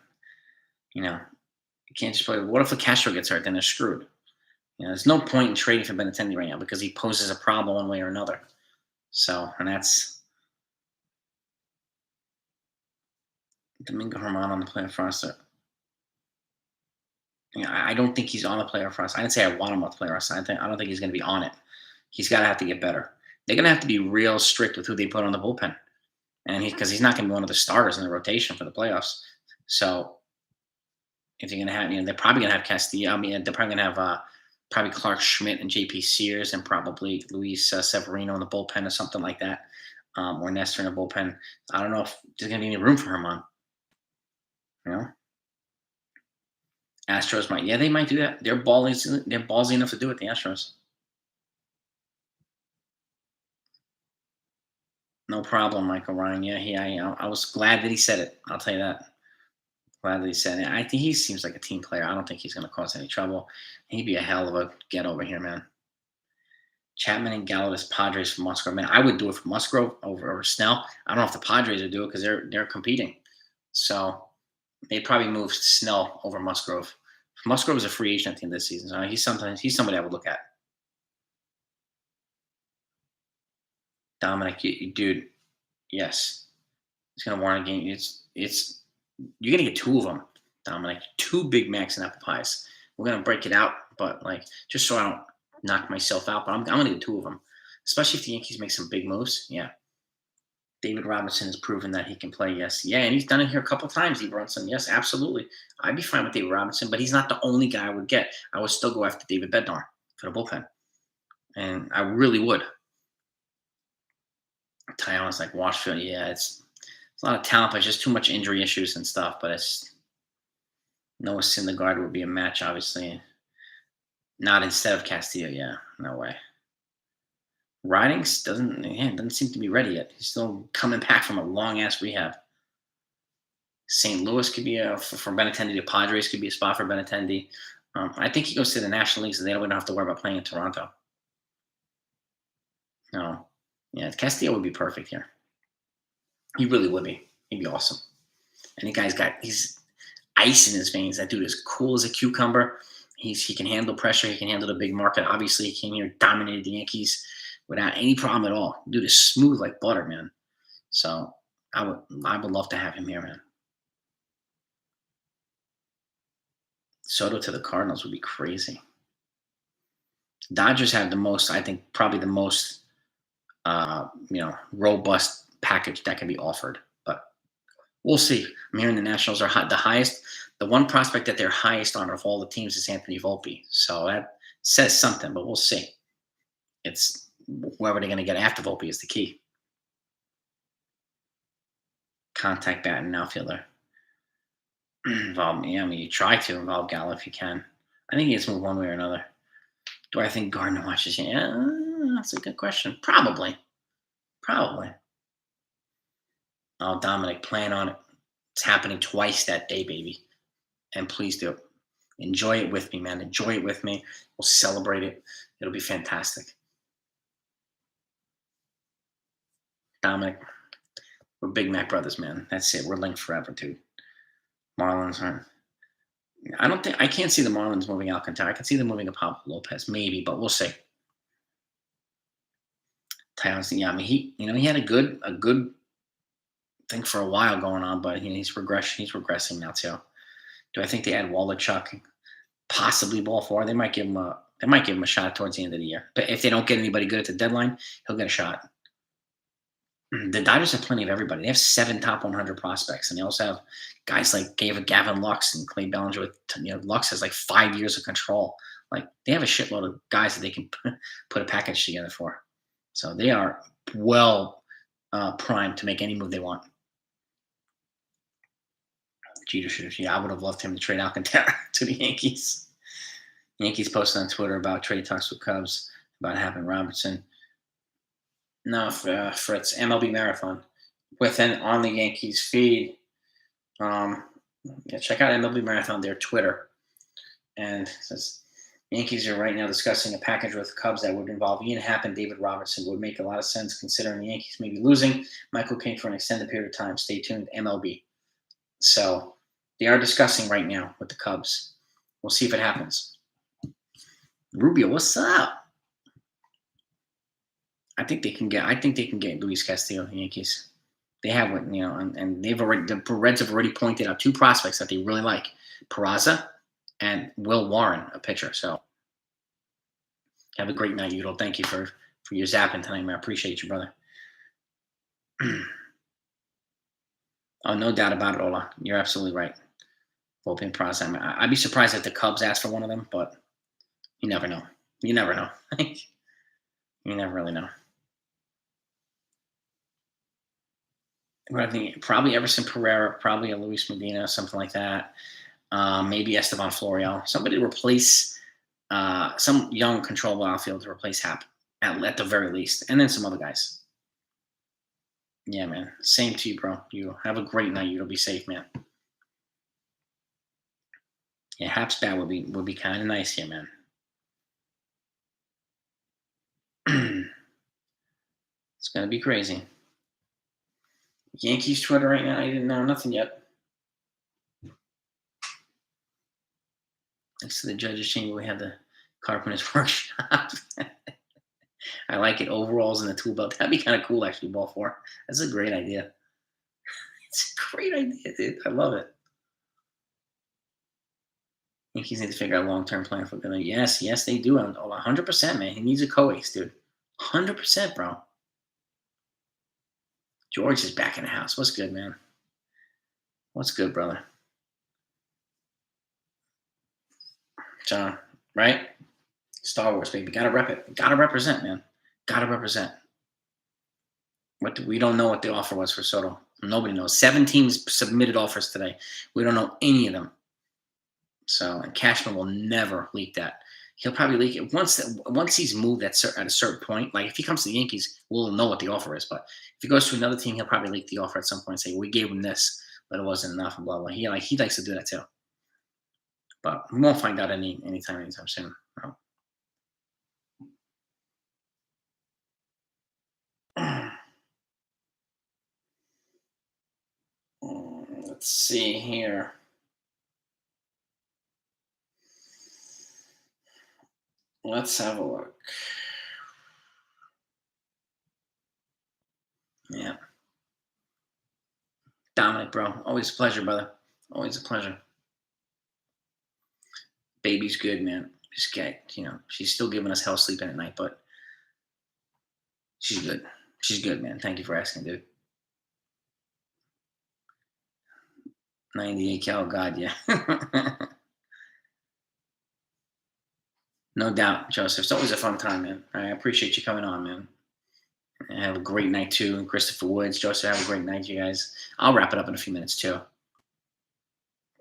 You can't just play. What if the Castro gets hurt? Then they're screwed. There's no point in trading for Benintendi right now because he poses a problem one way or another. So, and that's Domingo Germán on the playoff roster. I don't think he's on the playoff roster. I didn't say I want him on the playoff roster. I don't think he's going to be on it. He's got to have to get better. They're going to have to be real strict with who they put on the bullpen, and because he's not going to be one of the starters in the rotation for the playoffs. So, if you're going to have, they're probably going to have Castillo. I mean, they're probably going to have probably Clark Schmidt and J.P. Sears and probably Luis Severino in the bullpen or something like that, or Nestor in the bullpen. I don't know if there's going to be any room for Germán. Astros might. Yeah, they might do that. They're ballsy enough to do it, the Astros. No problem, Michael Ryan. Yeah, I was glad that he said it. I'll tell you that. Glad that he said it. I think he seems like a team player. I don't think he's going to cause any trouble. He'd be a hell of a get over here, man. Chapman and Gallo as Padres for Musgrove. Man, I would do it for Musgrove over Snell. I don't know if the Padres would do it because they're competing. So they'd probably move Snell over Musgrove. Musgrove is a free agent at the end of this season, so he's somebody I would look at. Dominic, dude, yes, he's gonna warrant a game. It's you're gonna get two of them, Dominic. Two Big Macs and apple pies. We're gonna break it out, but like just so I don't knock myself out. But I'm gonna do 2 of them, especially if the Yankees make some big moves. Yeah, David Robinson has proven that he can play. Yes, yeah, and he's done it here a couple times. He Brunson. Yes, absolutely. I'd be fine with David Robinson, but he's not the only guy I would get. I would still go after David Bednar for the bullpen, and I really would. Tyona's like Washfield. Yeah, it's a lot of talent, but just too much injury issues and stuff. But it's Noah Syndergaard would be a match, obviously. Not instead of Castillo. Yeah, no way. Ridings doesn't seem to be ready yet. He's still coming back from a long ass rehab. St. Louis could be for Benintendi. The Padres could be a spot for Benintendi. I think he goes to the National League, so they don't have to worry about playing in Toronto. No, yeah, Castillo would be perfect here. He really would be. He'd be awesome. And he's ice in his veins. That dude is cool as a cucumber. He can handle pressure. He can handle the big market. Obviously, he came here and dominated the Yankees without any problem at all. Dude is smooth like butter, man. So I would love to have him here, man. Soto to the Cardinals would be crazy. Dodgers have the most, I think, probably the most, robust package that can be offered. But we'll see. I'm hearing the Nationals are the highest. The one prospect that they're highest on of all the teams is Anthony Volpe. So that says something, but we'll see. It's whoever they're going to get after Volpe is the key. Contact batting outfielder. Involve me. I mean, you try to involve Gallo if you can. I think he gets moved one way or another. Do I think Gardner watches? Yeah, that's a good question. Probably. Oh, Dominic, plan on it. It's happening twice that day, baby. And please do. Enjoy it with me, man. Enjoy it with me. We'll celebrate it. It'll be fantastic. Dominic, we're Big Mac brothers, man. That's it. We're linked forever, dude. Marlins aren't. I can't see the Marlins moving Alcantara. I can see them moving a Pablo Lopez, maybe, but we'll see. Townsend, yeah, I mean, he had a good thing for a while going on, but he's regressing now too. Do I think they add Wallachuk, possibly ball 4? They might give him a shot towards the end of the year. But if they don't get anybody good at the deadline, he'll get a shot. The Dodgers have plenty of everybody. They have 7 top 100 prospects, and they also have guys like Gavin Lux and Clay Bellinger. Lux has like 5 years of control. Like they have a shitload of guys that they can put a package together for. So they are well primed to make any move they want. Jeter I would have loved him to trade Alcantara to the Yankees. Yankees posted on Twitter about trade talks with Cubs about having Robertson. No, Fritz, MLB Marathon. Within on the Yankees feed. Check out MLB Marathon, their Twitter. And it says Yankees are right now discussing a package with Cubs that would involve Ian Happ and David Robertson. Would make a lot of sense considering the Yankees may be losing Michael King for an extended period of time. Stay tuned, MLB. So they are discussing right now with the Cubs. We'll see if it happens. Rubio, what's up? I think they can get Luis Castillo, the Yankees. They have one, and the Reds have already pointed out 2 prospects that they really like: Peraza and Will Warren, a pitcher. So have a great night, Udall. Thank you for your zapping tonight, man. I appreciate you, brother. Oh, no doubt about it, Ola. You're absolutely right. Bullpen Peraza. I mean, I'd be surprised if the Cubs asked for one of them, but you never know. You never know. You never really know. I think probably Everson Pereira, probably a Luis Medina, something like that. Maybe Esteban Florial. Somebody to replace some young controllable outfield to replace Happ at the very least, and then some other guys. Yeah, man. Same to you, bro. You have a great night. You'll be safe, man. Yeah, Happ's bat would be kind of nice here, man. It's gonna be crazy. Yankees Twitter right now. I didn't know nothing yet. Next to the judges' chamber, we have the carpenter's workshop. I like it. Overalls and the tool belt. That'd be kind of cool, actually. Ball 4. That's a great idea. It's a great idea, dude. I love it. Yankees need to figure out a long-term plan for Gunnar. Yes, they do. 100%, man. He needs a co-ace, dude. 100%, bro. George is back in the house. What's good, man? What's good, brother? John, right? Star Wars, baby. Gotta rep it. Gotta represent, man. Gotta represent. We don't know what the offer was for Soto. Nobody knows. 7 teams submitted offers today. We don't know any of them. So, and Cashman will never leak that. He'll probably leak it once he's moved at a certain point. Like if he comes to the Yankees, we'll know what the offer is. But if he goes to another team, he'll probably leak the offer at some point and say, "We gave him this, but it wasn't enough." And blah blah. He likes to do that too. But we won't find out anytime soon. No. Let's see here. Let's have a look. Yeah. Dominic, bro. Always a pleasure, brother. Always a pleasure. Baby's good, man. Just she's still giving us hell sleeping at night, but she's good. She's good, man. Thank you for asking, dude. 98 cal, God, yeah. No doubt, Joseph. It's always a fun time, man. I appreciate you coming on, man. And have a great night, too. Christopher Woods, Joseph, have a great night, you guys. I'll wrap it up in a few minutes, too.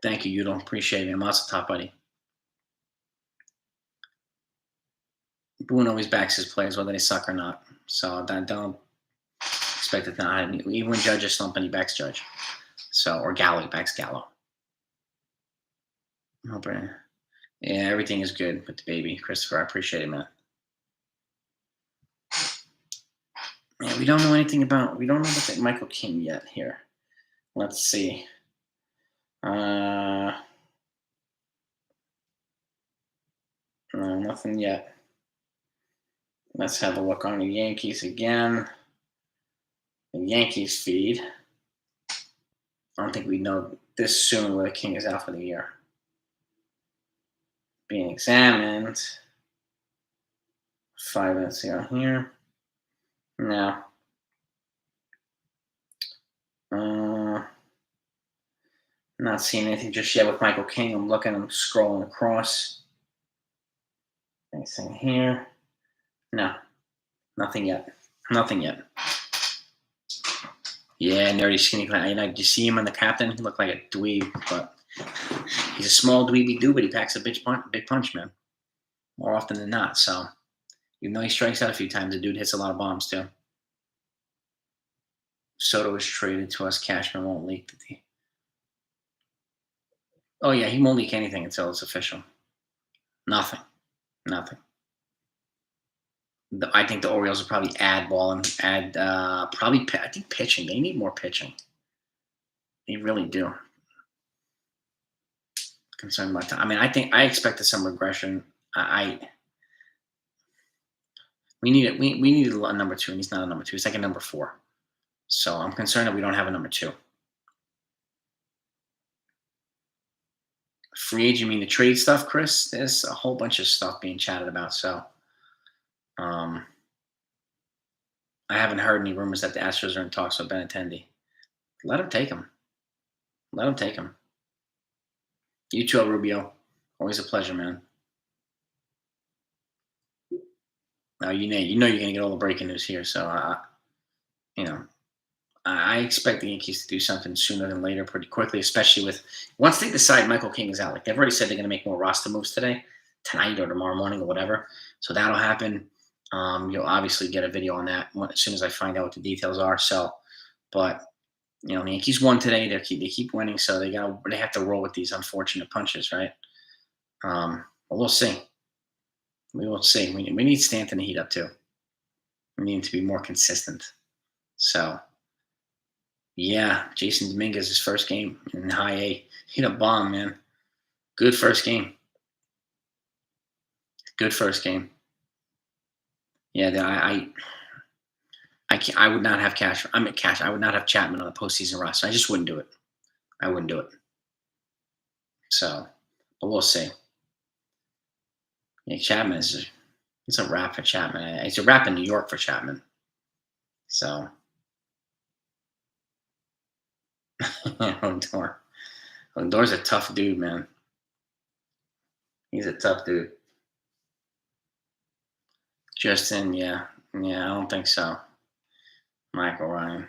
Thank you, Udall. Appreciate it, man. Lots of top, buddy. Boone always backs his players, whether they suck or not. So don't expect it to not happen. Even when Judge is slumping, he backs Judge. So, or Gallo, he backs Gallo. Oh, Brandon. Yeah, everything is good with the baby, Christopher. I appreciate it, man. Yeah, we don't know anything about. We don't know about Michael King yet. Here, let's see. No, nothing yet. Let's have a look on the Yankees again. The Yankees feed. I don't think we know this soon whether King is out for the year. Being examined. 5 minutes ago here. No. Not seeing anything just yet with Michael King. I'm scrolling across. Anything here? No. Nothing yet. Nothing yet. Yeah, nerdy skinny guy. Did you see him on the captain? He looked like a dweeb, but he's a small dweeby dude, but he packs a big punch, man. More often than not. So, even though he strikes out a few times, the dude hits a lot of bombs, too. Soto is traded to us. Cashman won't leak the team. Oh, yeah, he won't leak anything until it's official. Nothing. I think the Orioles will probably add ball and I think pitching. They need more pitching. They really do. Concerned about that. I mean, I expected some regression. We needed a number 2, and he's not a number 2. He's like a number 4. So I'm concerned that we don't have a number 2. Free agent, you mean the trade stuff, Chris? There's a whole bunch of stuff being chatted about. So, I haven't heard any rumors that the Astros are in talks with Benintendi. Let him take him. You too, Rubio. Always a pleasure, man. Now you know you're gonna get all the breaking news here. So, I expect the Yankees to do something sooner than later, pretty quickly, especially once they decide Michael King is out. Like they've already said they're going to make more roster moves tonight or tomorrow morning or whatever. So that'll happen. You'll obviously get a video on that as soon as I find out what the details are. So, but the Yankees won today. They keep winning, so they have to roll with these unfortunate punches, right? But we'll see. We will see. We need Stanton to heat up too. We need him to be more consistent. So. Yeah, Jasson Dominguez, his first game in high A. Hit a bomb, man. Good first game. Yeah, I would not have Cash. I would not have Chapman on the postseason roster. I just wouldn't do it. I wouldn't do it. So, but we'll see. Yeah, Chapman is it's a wrap for Chapman. It's a wrap in New York for Chapman. So Odor. Odor's a tough dude, man. He's a tough dude. Justin, yeah. Yeah, I don't think so. Michael Ryan.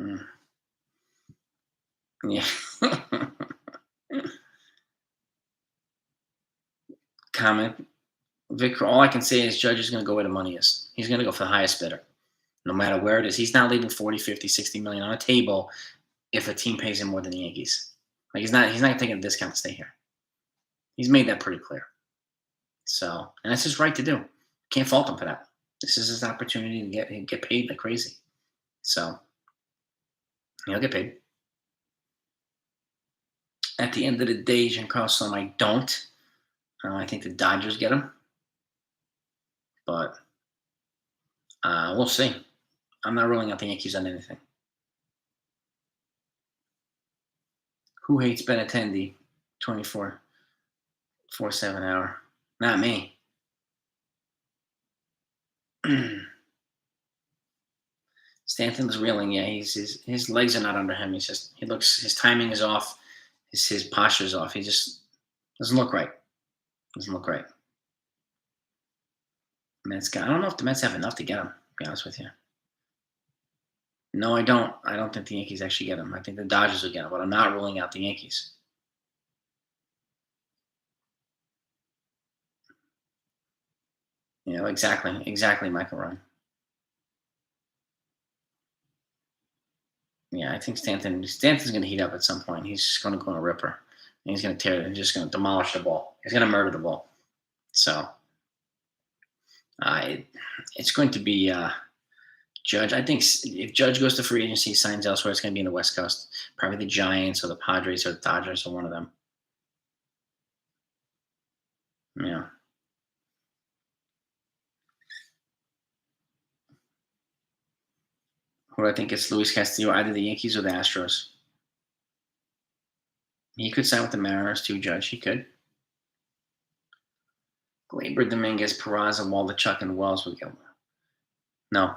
Mm, yeah. Comment. Vic, all I can say is Judge is going to go where the money is. He's going to go for the highest bidder, no matter where it is. He's not leaving 40, 50, 60 million on a table if a team pays him more than the Yankees. Like he's not taking a discount to stay here. He's made that pretty clear. So, and that's his right to do. Can't fault him for that. This is his opportunity to get paid like crazy. So he'll get paid. At the end of the day, Giancarlo Stanton, I don't. I think the Dodgers get him, but we'll see. I'm not ruling out the Yankees on anything. Who hates Ben Attendee 24/7 hour? Not me. Stanton's reeling. Yeah, his legs are not under him. His timing is off. His posture is off. He just doesn't look right. Doesn't look right. I don't know if the Mets have enough to get him. To be honest with you. No, I don't. I don't think the Yankees actually get him. I think the Dodgers will get him, but I'm not ruling out the Yankees. Exactly, Michael Ryan. Yeah, I think Stanton's going to heat up at some point. He's just going to go on a ripper. And he's going to tear it. He's just going to demolish the ball. He's going to murder the ball. So, it's going to be Judge. I think if Judge goes to free agency, signs elsewhere, it's going to be in the West Coast. Probably the Giants or the Padres or the Dodgers or one of them. Yeah. Who do I think it's Luis Castillo, either the Yankees or the Astros. He could sign with the Mariners too, Judge. He could. Glaber, Dominguez, Peraza, Waldachuk, and Wells would go. No,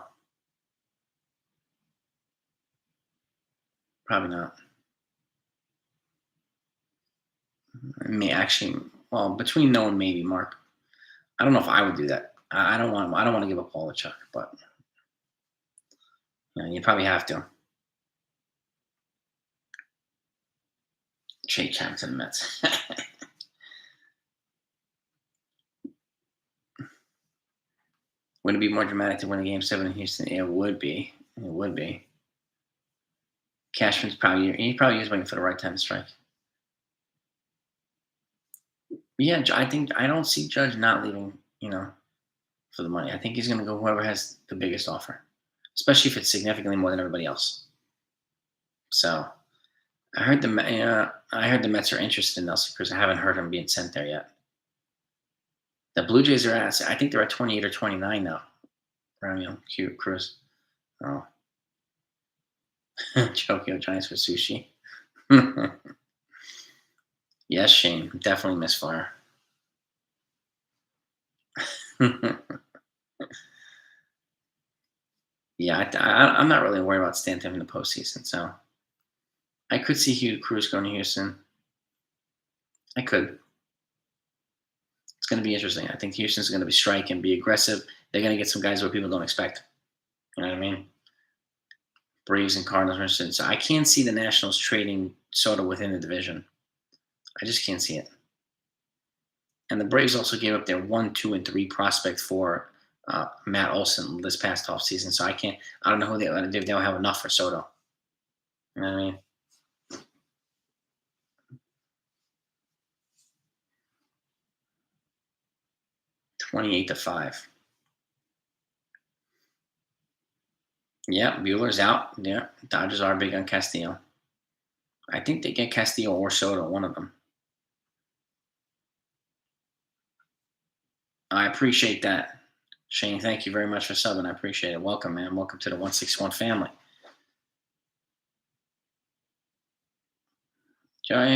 probably not. Actually, well, between no and maybe, Mark. I don't know if I would do that. I don't want. I don't want to give up Waldachuk, but you probably have to. Trade Chapman to the Mets. Would it be more dramatic to win a Game 7 in Houston? It would be. It would be. Cashman's he probably is waiting for the right time to strike. Yeah, I don't see Judge not leaving, for the money. I think he's going to go whoever has the biggest offer, especially if it's significantly more than everybody else. So I heard the Mets are interested in Nelson Cruz. I haven't heard him being sent there yet. The Blue Jays are I think they're at 28 or 29 now. Around cute Cruz. Oh, Tokyo Giants for sushi. Yes, Shane, definitely misfire. Yeah, I'm not really worried about Stanton in the postseason, so I could see Hugh Cruz going to Houston. I could. It's going to be interesting. I think Houston's going to be striking, be aggressive. They're going to get some guys where people don't expect. You know what I mean? Braves and Cardinals, for instance. I can't see the Nationals trading Soto within the division. I just can't see it. And the Braves also gave up their 1, 2, and 3 prospect for Matt Olson this past offseason. So I don't know if they'll have enough for Soto. You know what I mean? 28-5. Yeah, Bueller's out. Yeah, Dodgers are big on Castillo. I think they get Castillo or Soto, one of them. I appreciate that. Shane, thank you very much for subbing. I appreciate it. Welcome, man. Welcome to the 161 family.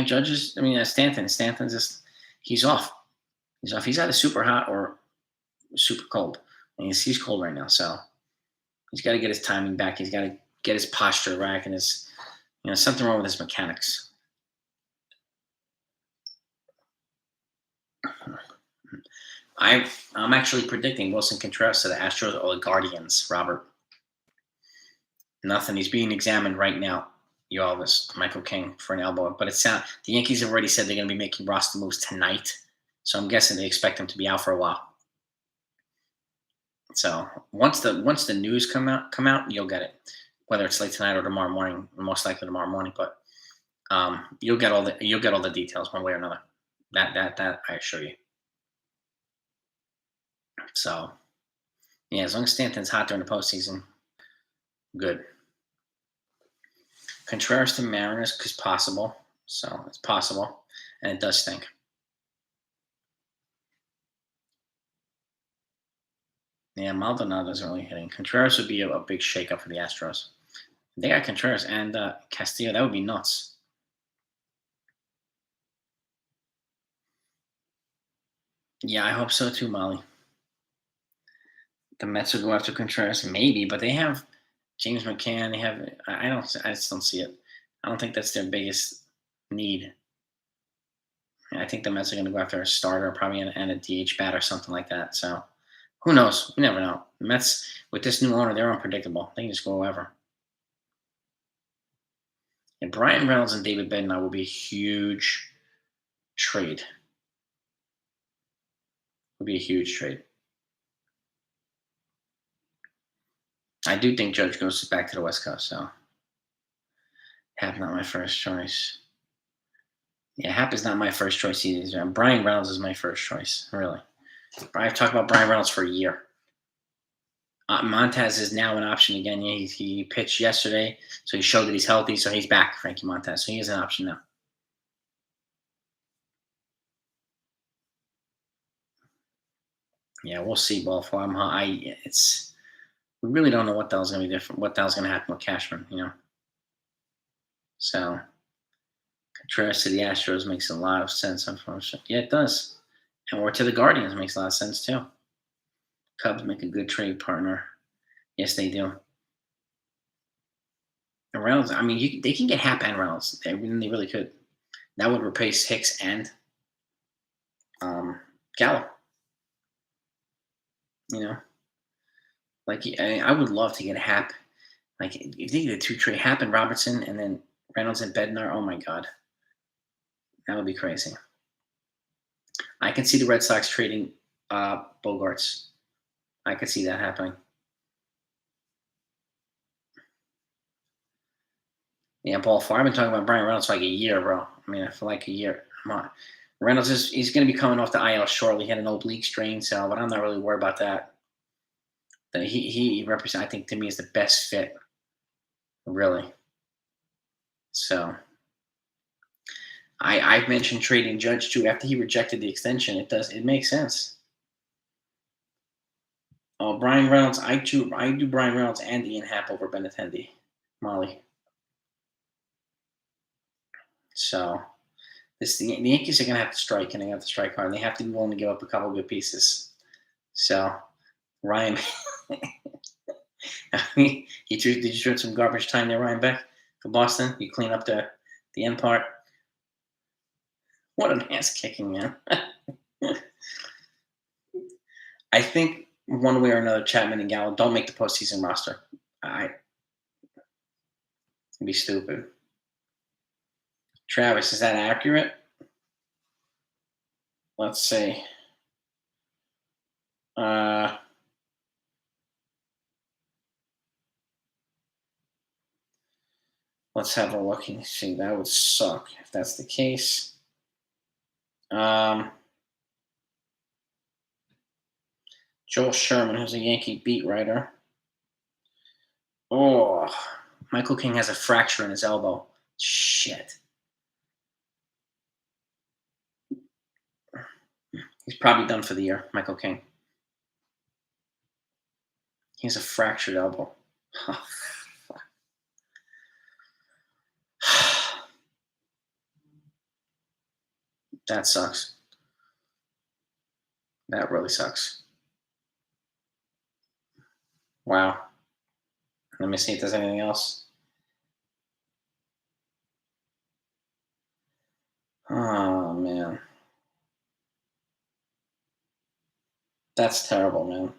Judges. I mean, Stanton. Stanton's just he's off. He's off. He's either super hot or super cold, and he's cold right now. So he's got to get his timing back. He's got to get his posture back, and his something wrong with his mechanics. I'm actually predicting Wilson Contreras to the Astros or the Guardians, Robert. Nothing. He's being examined right now. Elvis, Michael King for an elbow. But the Yankees have already said they're going to be making roster moves tonight. So I'm guessing they expect him to be out for a while. So once the news come out, you'll get it. Whether it's late tonight or tomorrow morning, most likely tomorrow morning. But you'll get all the details one way or another. That I assure you. So yeah, as long as Stanton's hot during the postseason, good. Contreras to Mariners is possible. So it's possible. And it does stink. Yeah, Maldonado's really hitting. Contreras would be a big shakeup for the Astros. They got Contreras and Castillo. That would be nuts. Yeah, I hope so too, Molly. The Mets will go after Contreras, maybe, but they have James McCann. They have. I just don't see it. I don't think that's their biggest need. I think the Mets are going to go after a starter, probably and a DH bat or something like that. So who knows? We never know. The Mets with this new owner, they're unpredictable. They can just go wherever. And Brian Reynolds and David Bednar will be a huge trade. Would be a huge trade. I do think Judge goes back to the West Coast, so Hap not my first choice. Yeah, Hap is not my first choice either. Brian Reynolds is my first choice, really. I've talked about Brian Reynolds for a year. Montez is now an option again. Yeah, he pitched yesterday, so he showed that he's healthy, so he's back, Frankie Montez. So he is an option now. Yeah, we'll see, Ballflower. We really don't know what the hell's going to be different. What the hell's going to happen with Cashman, So Contreras to the Astros makes a lot of sense, unfortunately. Yeah, it does. And we're to the Guardians makes a lot of sense too. Cubs make a good trade partner. Yes, they do. And Reynolds, I mean, they can get Hap and Reynolds. They really could. That would replace Hicks and Gallo. I would love to get Hap. Like if they get a 2-trade, Hap and Robertson, and then Reynolds and Bednar. Oh my God, that would be crazy. I can see the Red Sox trading Bogarts. I could see that happening. Yeah, Ballflower. I've been talking about Brian Reynolds for like a year, bro. I mean, for like a year. Come on. Reynolds he's going to be coming off the IL shortly. He had an oblique strain, so but I'm not really worried about that. That he represents, I think, to me, is the best fit, really. So I've mentioned trading Judge too after he rejected the extension. It makes sense. Oh, Brian Reynolds. I do Brian Reynolds and Ian Happ over Benintendi, Molly. So the Yankees are going to have to strike, and they have to strike hard. And they have to be willing to give up a couple good pieces. So Ryan, I mean, did you throw some garbage time there, Ryan Beck, for Boston? You clean up the end part. What an ass kicking, man. I think one way or another, Chapman and Gallo don't make the postseason roster. It'd be stupid. Travis, is that accurate? Let's see. Let's have a look and see. That would suck if that's the case. Joel Sherman, who's a Yankee beat writer. Oh, Michael King has a fracture in his elbow. Shit. He's probably done for the year, Michael King. He has a fractured elbow. Oh, fuck. That sucks. That really sucks. Wow. Let me see if there's anything else. Oh, man. That's terrible, man.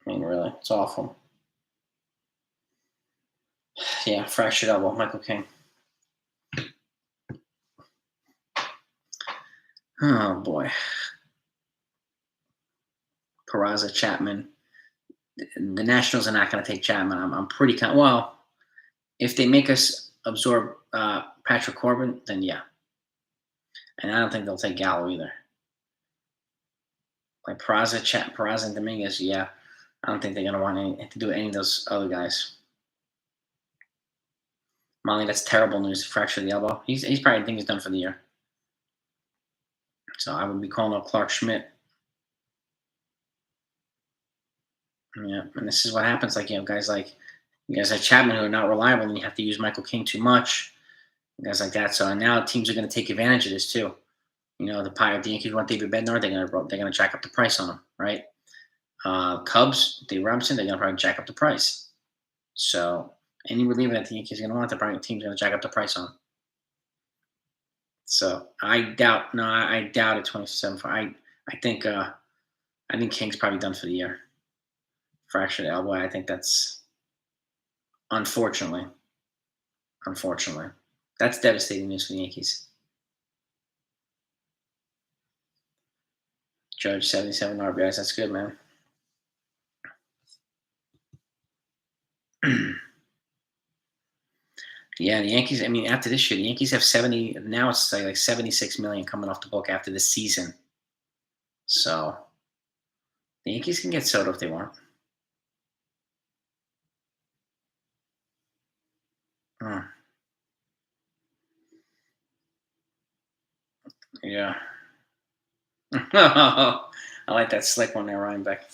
I mean, really, it's awful. Yeah, fractured elbow, Michael King. Oh, boy. Peraza, Chapman. The Nationals are not going to take Chapman. I'm pretty well, if they make us absorb Patrick Corbin, then yeah. And I don't think they'll take Gallo either. Like Peraza and Dominguez, yeah. I don't think they're going to want to do any of those other guys. Molly, that's terrible news. Fracture the elbow. He's probably think he's done for the year. So I would be calling up Clark Schmidt. Yeah, and this is what happens. Like, guys like Chapman who are not reliable, and you have to use Michael King too much. Guys like that. So now teams are going to take advantage of this too. The Yankees want David Bednar, they're gonna jack up the price on him, right? Cubs, Dave Robinson, they're gonna probably jack up the price. So any reliever that the Yankees are gonna want, the team's gonna jack up the price on. So I doubt it 27. I think King's probably done for the year. Fractured elbow. I think that's unfortunately. That's devastating news for the Yankees. Judge 77 RBIs. That's good, man. Yeah, the Yankees. I mean, after this year, the Yankees have 70. Now it's like 76 million coming off the book after this season. So the Yankees can get Soto if they want. Yeah. I like that slick one there, Ryan Beck.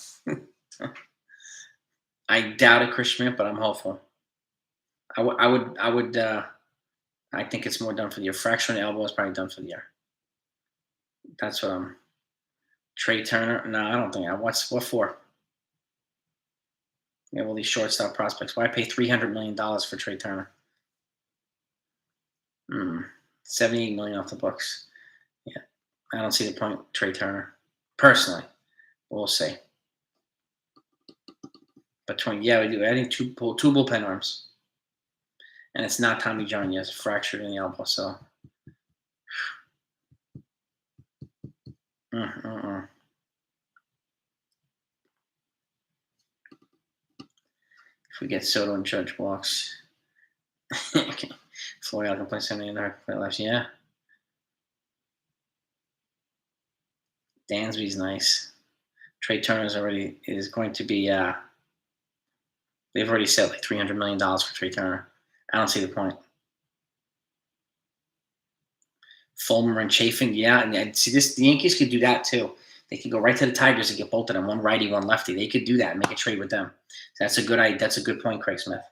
I doubted Chris Schmidt, but I'm hopeful. I think it's more done for the year. Fracture on the elbow is probably done for the year. That's what I'm. Trey Turner? No, I don't think. What for? We have all these shortstop prospects. Why pay $300 million for Trey Turner? 78 million off the books. Yeah, I don't see the point. Trey Turner, personally, we'll see. But we do. Adding two bullpen arms, and it's not Tommy John. He has fractured in the elbow, so. If we get Soto and Judge walks, okay. Floyd can play 70 in our playoffs. Yeah. Dansby's nice. Trey Turner's is going to be. They've already said like $300 million for Trey Turner. I don't see the point. Fulmer and Chafin, yeah, and see this. The Yankees could do that too. They could go right to the Tigers and get both of them, one righty, one lefty. They could do that and make a trade with them. So that's a good idea. That's a good point, Craig Smith.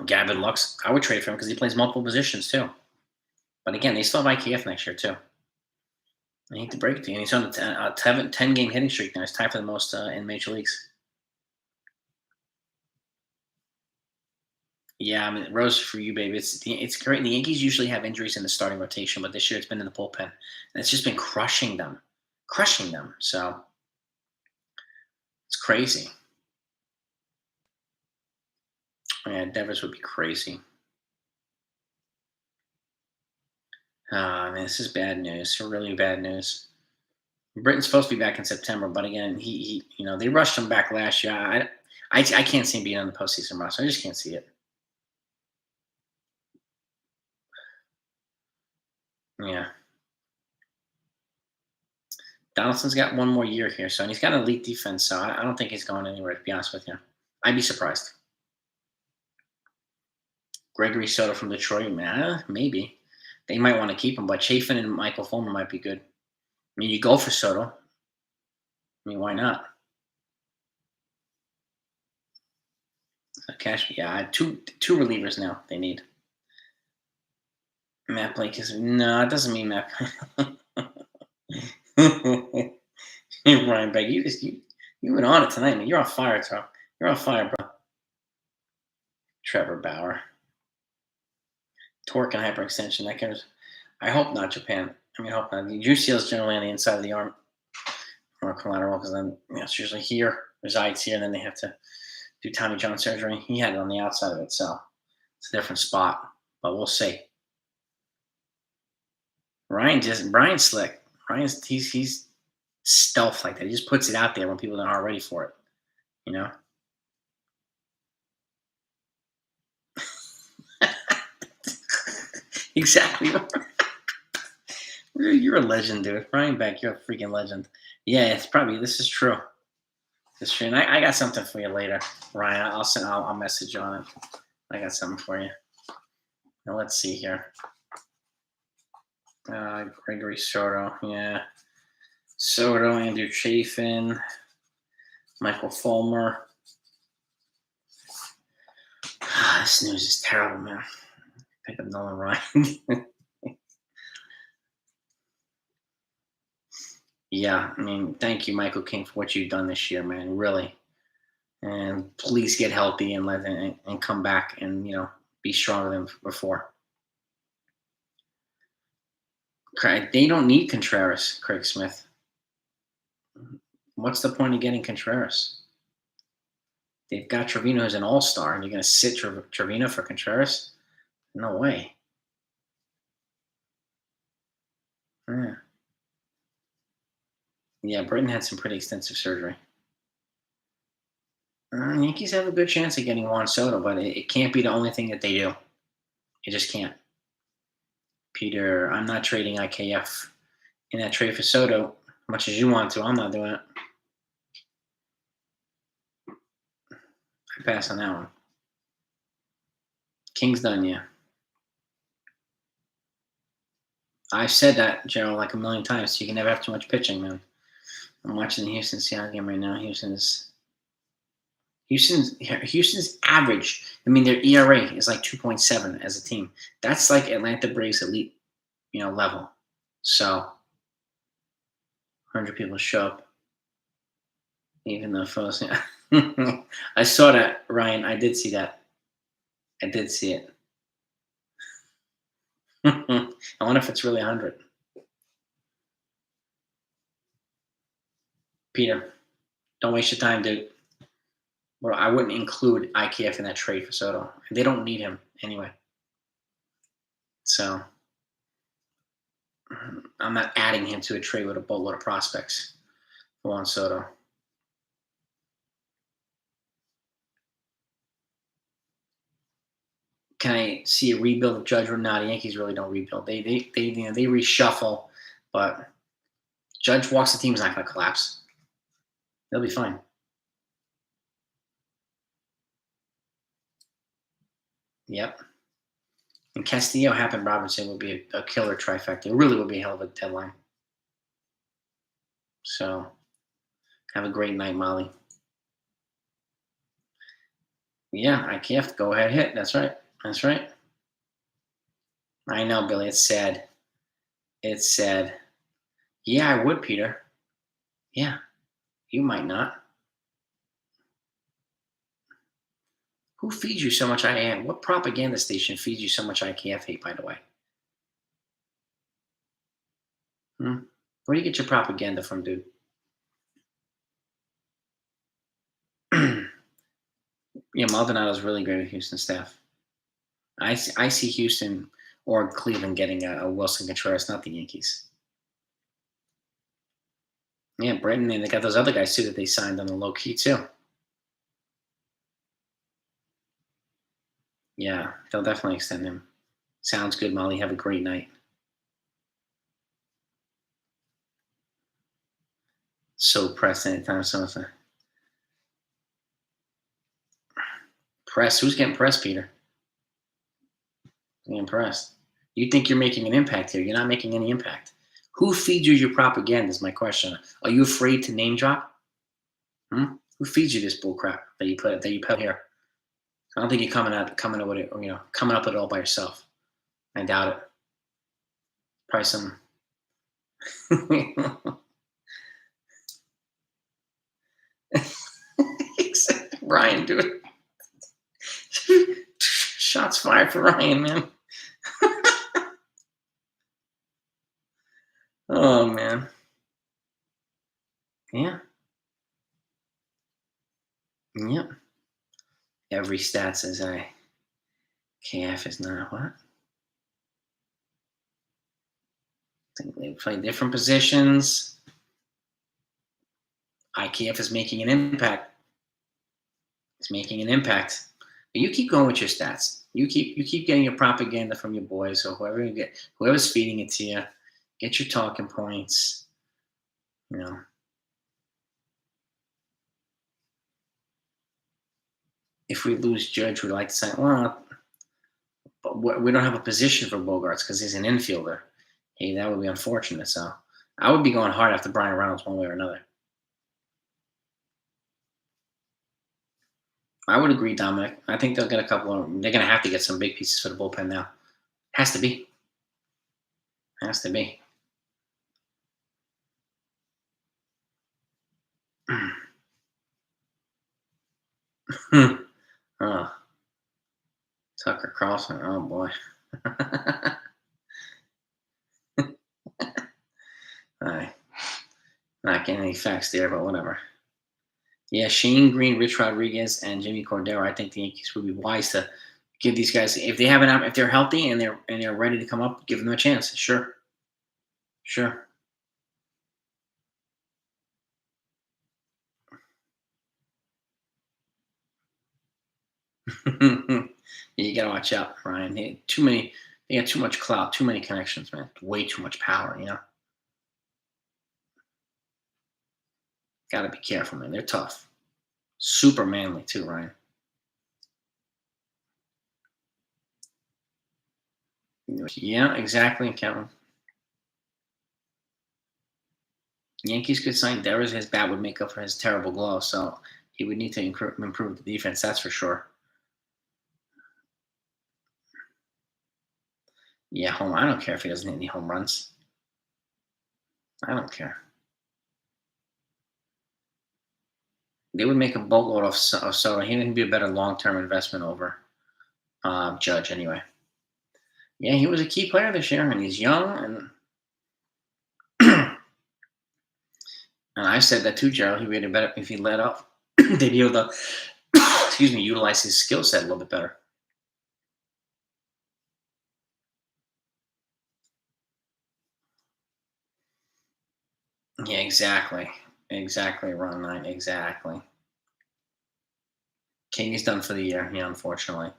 Gavin Lux, I would trade for him because he plays multiple positions too. But again, they still have IKF next year too. I hate to break it to you. And he's on a 10-game hitting streak now. He's tied for the most in major leagues. Yeah, I mean, Rose for you, baby. It's great. The Yankees usually have injuries in the starting rotation, but this year it's been in the bullpen, and it's just been crushing them. So it's crazy. Yeah, Devers would be crazy. Man, this is bad news. Really bad news. Britton's supposed to be back in September, but again, he they rushed him back last year. I can't see him being on the postseason roster. I just can't see it. Yeah. Donaldson's got one more year here, and he's got an elite defense, so I don't think he's going anywhere, to be honest with you. I'd be surprised. Gregory Soto from Detroit, man, maybe. They might want to keep him, but Chafin and Michael Fulmer might be good. I mean, you go for Soto. I mean, why not? Cash, yeah, two relievers now they need. Matt Blake is no, it doesn't mean Matt. Ryan Beck, you went on it tonight, man. You're on fire, Tom. You're on fire, bro. Trevor Bauer, torque and hyperextension. That goes. I hope not Japan. I mean, I hope not. The UCL is generally on the inside of the arm or collateral because then it's usually here, resides here, and then they have to do Tommy John surgery. He had it on the outside of it, so it's a different spot. But we'll see. Brian's slick. He's stealth like that. He just puts it out there when people aren't ready for it. You know. Exactly. You're a legend, dude. Brian Beck, you're a freaking legend. Yeah, this is true. This is true. And I got something for you later, Ryan. I'll message you on it. I got something for you. Now let's see here. Gregory Soto, yeah. Soto, Andrew Chafin, Michael Fulmer. This news is terrible, man. Pick up Nolan Ryan. Yeah, I mean, thank you, Michael King, for what you've done this year, man. Really, and please get healthy and come back and be stronger than before. They don't need Contreras, Craig Smith. What's the point of getting Contreras? They've got Trevino as an all-star, and you're going to sit Trevino for Contreras? No way. Yeah, Britton had some pretty extensive surgery. Yankees have a good chance of getting Juan Soto, but it can't be the only thing that they do. It just can't. Peter, I'm not trading IKF in that trade for Soto, much as you want to. I'm not doing it. I pass on that one. King's done, yeah. I've said that, Gerald, like a million times. So you can never have too much pitching, man. I'm watching the Houston Seattle game right now. Houston's average. I mean, their ERA is like 2.7 as a team. That's like Atlanta Braves elite, level. So, 100 people show up, even though photos. I saw that, Ryan. I did see that. I did see it. I wonder if it's really 100. Peter, don't waste your time, dude. Well, I wouldn't include IKF in that trade for Soto. They don't need him anyway. So I'm not adding him to a trade with a boatload of prospects for Juan Soto. Can I see a rebuild of Judge? No, the Yankees really don't rebuild. They reshuffle, but Judge walks the team's not going to collapse. They'll be fine. Yep. And Castillo, Happen, Robinson would be a killer trifecta. It really would be a hell of a deadline. So, have a great night, Molly. Yeah, IKF, go ahead, hit. That's right. That's right. I know, Billy. It's sad. It's sad. Yeah, I would, Peter. Yeah, you might not. Who feeds you so much IKF? What propaganda station feeds you so much IKF hate, by the way? Where do you get your propaganda from, dude? Yeah, Maldonado's really great with Houston staff. I see Houston or Cleveland getting a Wilson Contreras, not the Yankees. Yeah, Britton, and they got those other guys too that they signed on the low key too. Yeah, they'll definitely extend him. Sounds good, Molly. Have a great night. So pressed anytime soon. Press? Who's getting pressed, Peter? Getting pressed. You think you're making an impact here? You're not making any impact. Who feeds you your propaganda? Is my question. Are you afraid to name drop? Who feeds you this bull crap that you put here? I don't think you're coming up with it, coming up with it all by yourself. I doubt it. Probably some. Ryan, dude. Shots fired for Ryan, man. Oh man. Yeah. Yep. Every stat says KF is not what? They play different positions. IKF is making an impact. It's making an impact. But you keep going with your stats. You keep getting your propaganda from your boys or whoever's feeding it to you. Get your talking points. You know. If we lose Judge, we like to say, well, but we don't have a position for Bogarts because he's an infielder. Hey, that would be unfortunate. So I would be going hard after Brian Reynolds one way or another. I would agree, Dominic. I think they'll get a couple of. They're going to have to get some big pieces for the bullpen now. Has to be. Has to be. Oh, Tucker Carlson. Oh boy. All right. Not getting any facts there, but whatever. Yeah, Shane Green, Rich Rodriguez, and Jimmy Cordero. I think the Yankees would be wise to give these guys if they have if they're healthy and they're ready to come up, give them a chance. Sure, sure. You gotta watch out, Ryan. Too many. They got too much clout, too many connections, man. Way too much power. Got to be careful, man. They're tough. Super manly too, Ryan. Yeah, exactly, Kevin. Yankees could sign Devers. His bat would make up for his terrible glove, so he would need to improve the defense. That's for sure. Yeah, home. I don't care if he doesn't hit any home runs. I don't care. They would make a boatload of Soto. He would be a better long-term investment over Judge, anyway. Yeah, he was a key player this year, and he's young, and and I said that too, Gerald. He would have better if he let up. They'd be able to, excuse me, utilize his skill set a little bit better. Yeah, exactly. Run 9, exactly. King is done for the year. Yeah, unfortunately.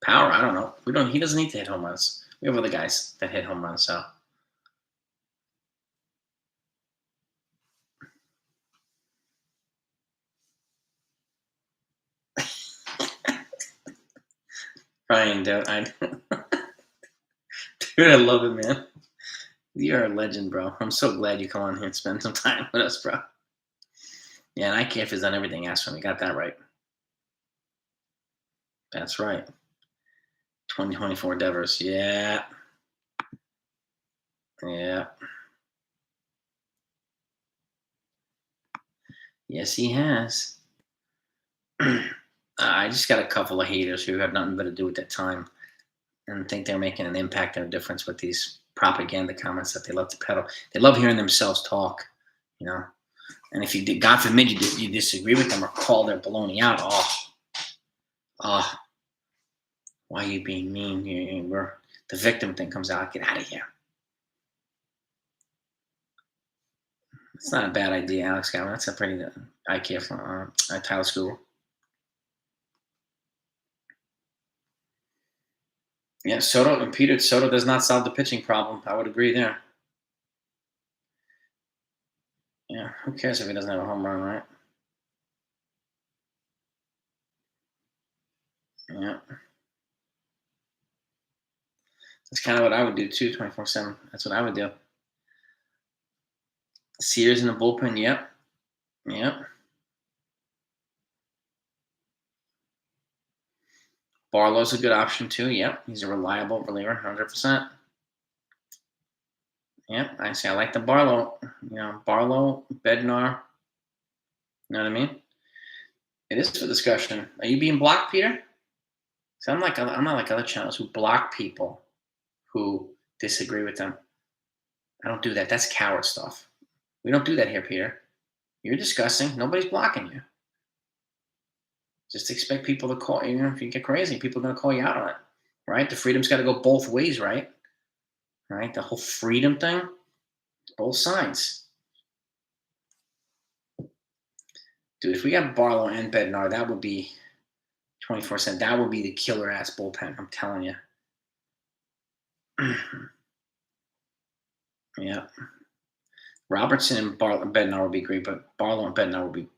Power, I don't know. We don't. He doesn't need to hit home runs. We have other guys that hit home runs. So Ryan, dude, dude, I love it, man. You're a legend, bro. I'm so glad you come on here and spend some time with us, bro. Yeah, and IKF has done everything asked from me. Got that right. That's right. 2024 Devers. Yeah. Yeah. Yes, he has. I just got a couple of haters who have nothing better to do with their time and think they're making an impact and a difference with these propaganda comments that they love to peddle. They love hearing themselves talk, you know. And if you did, God forbid, you disagree with them or call their baloney out, oh, why are you being mean? We're the victim thing comes out. Get out of here. It's not a bad idea, Alex Gavin. That's a pretty good idea from Tyler School. Yeah, Soto and Peter. Soto does not solve the pitching problem. I would agree there. Yeah, who cares if he doesn't have a home run, right? Yeah, that's kind of what I would do too, 24/7. That's what I would do. Sears in the bullpen. Yep. Yep. Barlow's a good option too. Yep, he's a reliable reliever, 100%. Yep, I say I like the Barlow. Barlow, Bednar. You know what I mean? It is for discussion. Are you being blocked, Peter? So I'm not like other channels who block people who disagree with them. I don't do that. That's coward stuff. We don't do that here, Peter. You're discussing. Nobody's blocking you. Just expect people to call. If you get crazy, people are going to call you out on it, right? The freedom's got to go both ways, right? Right? The whole freedom thing, both sides. Dude, if we got Barlow and Bednar, that would be 24/7. That would be the killer ass bullpen. I'm telling you. Yeah. Robertson and Bednar would be great, but Barlow and Bednar would be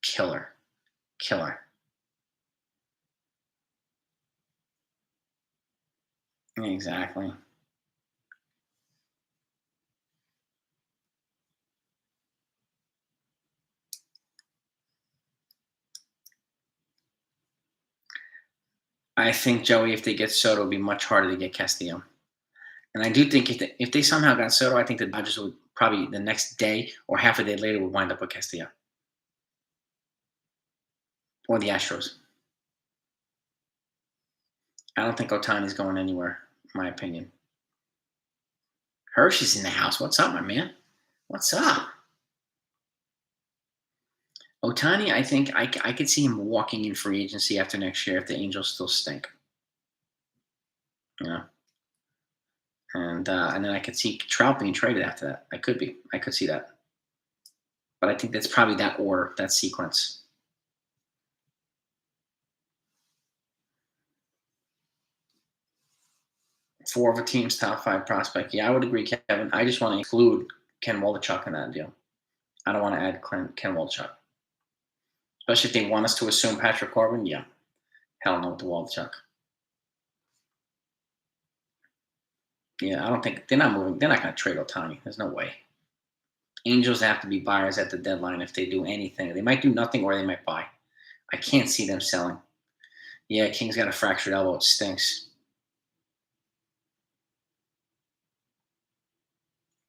killer. Exactly. I think, Joey, if they get Soto, it'll be much harder to get Castillo. And I do think if they somehow got Soto, I think the Dodgers would probably the next day or half a day later would wind up with Castillo. Or the Astros. I don't think Otani's going anywhere, in my opinion. Hershey's in the house. What's up, my man? What's up? Otani, I think I could see him walking in free agency after next year if the Angels still stink. And then I could see Trout being traded after that. I could see that. But I think that's probably that order, that sequence. Four of a team's top 5 prospect. Yeah, I would agree, Kevin. I just want to include Ken Waldichuk in that deal. I don't want to add Ken Waldichuk. Especially if they want us to assume Patrick Corbin. Yeah. Hell no with the Waldichuk. Yeah, I don't think they're not moving. They're not going to trade Otani. There's no way. Angels have to be buyers at the deadline if they do anything. They might do nothing or they might buy. I can't see them selling. Yeah, King's got a fractured elbow. It stinks.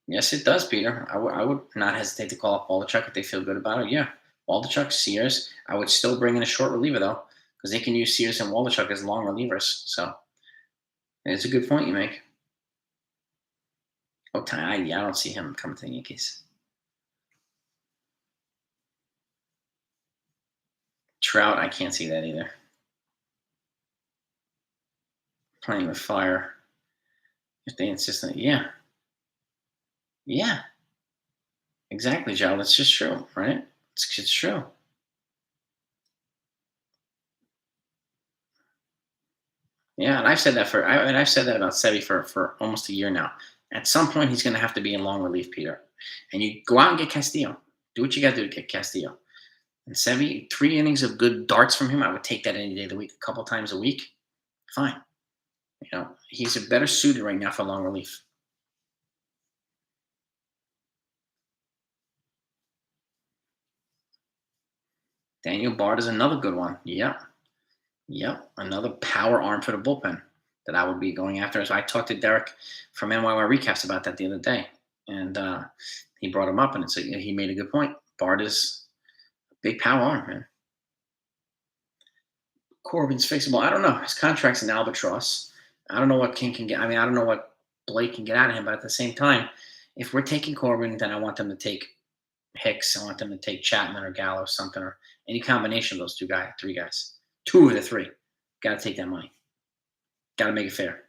Yes, it does, Peter. I would not hesitate to call up Waldichuk if they feel good about it. Yeah, Waldichuk, Sears. I would still bring in a short reliever, though, because they can use Sears and Waldichuk as long relievers. So it's a good point you make. Otani, I don't see him coming to the Yankees. Trout, I can't see that either. Playing with fire. If they insist on it, yeah. Yeah. Exactly, Joe. That's just true, right? It's true. Yeah, and I've said that I've said that about Sevi for almost a year now. At some point, he's going to have to be in long relief, Peter. And you go out and get Castillo. Do what you got to do to get Castillo. And Sevi, 3 innings of good darts from him, I would take that any day of the week, a couple times a week. Fine. He's a better suited right now for long relief. Daniel Bard is another good one. Yep. Another power arm for the bullpen that I would be going after. So I talked to Derek from NYY Recaps about that the other day, and he brought him up, and he made a good point. Bard is a big power arm, man. Corbin's fixable. I don't know. His contract's an albatross. I don't know what King can get. I mean, I don't know what Blake can get out of him, but at the same time, if we're taking Corbin, then I want them to take Hicks. I want them to take Chapman or Gallo, something, or any combination of those 3 guys. 2 of the 3. Got to take that money. Got to make it fair.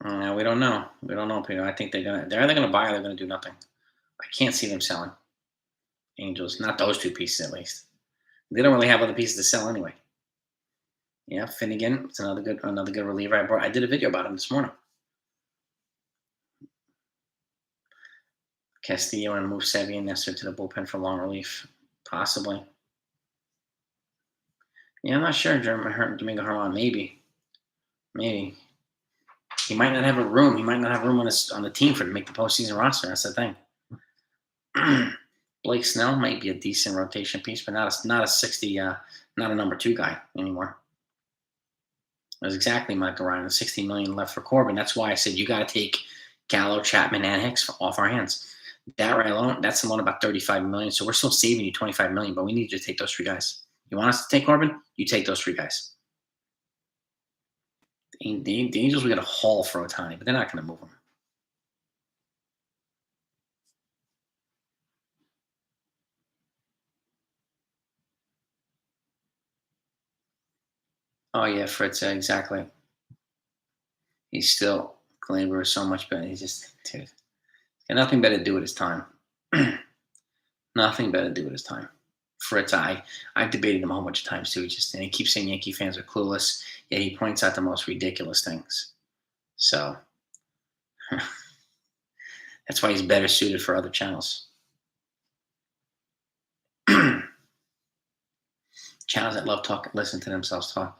We don't know. We don't know, Peter. I think they're either gonna buy or they're gonna do nothing. I can't see them selling. Angels, not those 2 pieces at least. They don't really have other pieces to sell anyway. Yeah, Finnegan. It's another good reliever. I did a video about him this morning. Castillo and move Sevi and Nestor to the bullpen for long relief, possibly. Yeah, I'm not sure. Domingo Germán, maybe. He might not have a room. He might not have room on the team to make the postseason roster. That's the thing. Blake Snell might be a decent rotation piece, but not a 60, not a number 2 guy anymore. That's exactly Michael Ryan. 60 million left for Corbin. That's why I said you got to take Gallo, Chapman, and Hicks off our hands. That right alone, that's alone about 35 million. So we're still saving you 25 million, but we need you to take those 3 guys. You want us to take Corbin? You take those 3 guys. The Angels will get a haul for Ohtani, but they're not going to move him. Oh yeah, Fritz, exactly. He's still Glaber is so much better. He's just dude. Got nothing better to do with his time. Nothing better to do with his time. Fritz, I've debated him a whole bunch of times too. And he keeps saying Yankee fans are clueless, yet he points out the most ridiculous things. So that's why he's better suited for other channels. Channels that love talk, listen to themselves talk.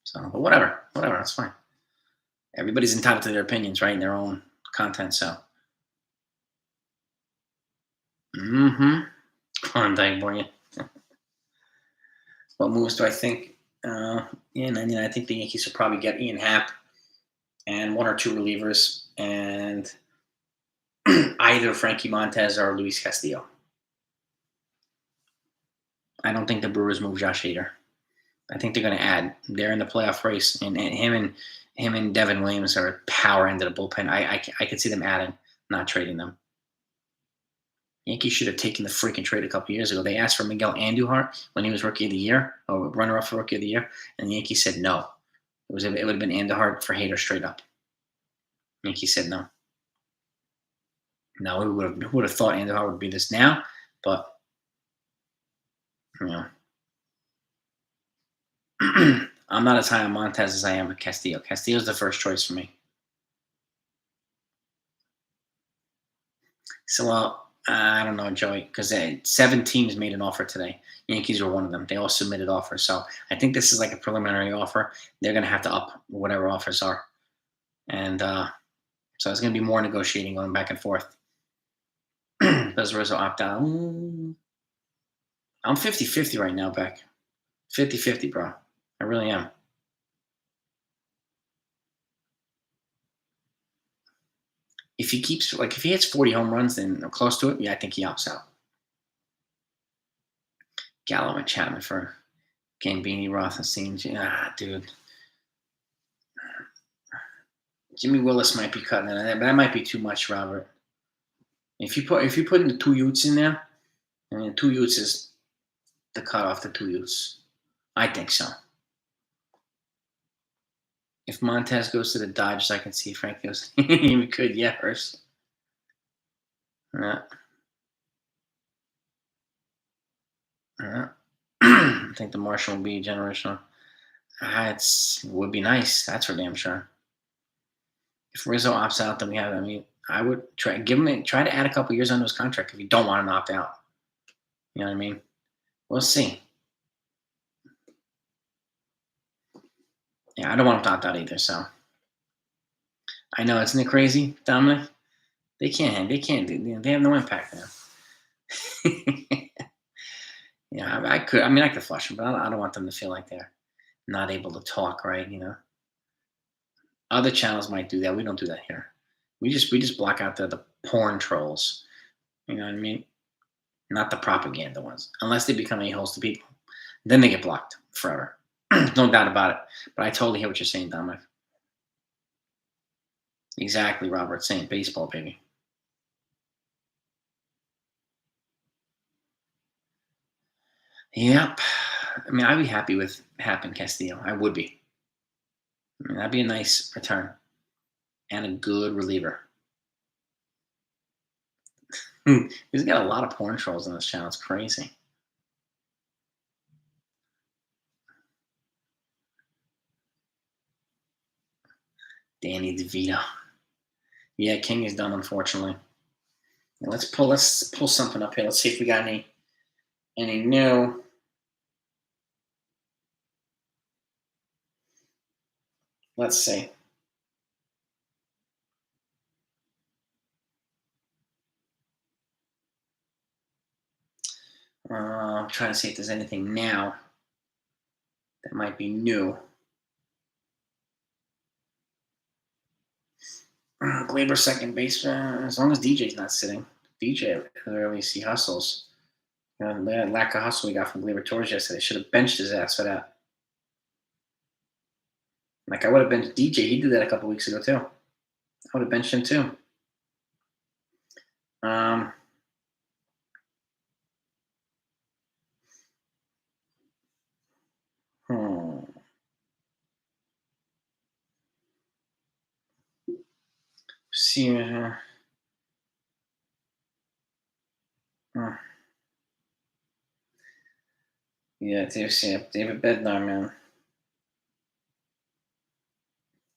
So, but whatever, that's fine. Everybody's entitled to their opinions, right? And their own content. So, Klondike boy. What moves do I think? I think the Yankees will probably get Ian Happ and 1 or 2 relievers, and either Frankie Montez or Luis Castillo. I don't think the Brewers move Josh Hader. I think they're going to add. They're in the playoff race, and him and Devin Williams are power end of the bullpen. I could see them adding, not trading them. Yankees should have taken the freaking trade a couple years ago. They asked for Miguel Andujar when he was Rookie of the Year, or runner-up for Rookie of the Year, and the Yankees said no. It would have been Andujar for Hader straight up. Yankees said no. No, who would have thought Andujar would be this now? But I'm not as high on Montez as I am with Castillo. Castillo's the first choice for me. So, I don't know, Joey, because 7 teams made an offer today. Yankees were one of them. They all submitted offers. So I think this is like a preliminary offer. They're going to have to up whatever offers are. And so it's going to be more negotiating going back and forth. Does Rizzo opt out? I'm 50-50 right now, Beck. 50-50, bro. I really am. If he hits 40 home runs then or close to it, yeah, I think he opts out. Gallo and Chapman for Gambini, Rothstein. Dude. Jimmy Willis might be cutting it, but that might be too much, Robert. If you put in the 2 Utes in there, 2 Utes is the cutoff to 2 Utes. I think so. If Montez goes to the Dodgers, I can see Frank goes. We could, yeah, first. I think the Marshall will be generational. It would be nice. That's for damn sure. If Rizzo opts out, then we have. I would try to add a couple years onto his contract if you don't want him to opt out. You know what I mean? We'll see. Yeah, I don't want him to opt out either. So I know, isn't it crazy, Dominic? They can't. They have no impact now. Yeah, I could. I could flush them, but I don't want them to feel like they're not able to talk, right? Other channels might do that. We don't do that here. We just block out the porn trolls. You know what I mean? Not the propaganda ones. Unless they become a-holes to people, then they get blocked forever. No doubt about it. But I totally hear what you're saying, Dominic. Exactly, Robert. Saying baseball, baby. Yep. I'd be happy with Happ and Castillo. I would be. That'd be a nice return. And a good reliever. He's got a lot of porn trolls on this channel. It's crazy. Danny DeVito. Yeah, King is done, unfortunately. Let's pull something up here. Let's see if we got any new. Let's see. I'm trying to see if there's anything now that might be new. Glaber second baseman. As long as DJ's not sitting, DJ clearly see hustles. The lack of hustle we got from Glaber Torres yesterday. Should have benched his ass for that. Like I would have benched DJ. He did that a couple weeks ago too. I would have benched him too. See. Yeah, David Bednar, man.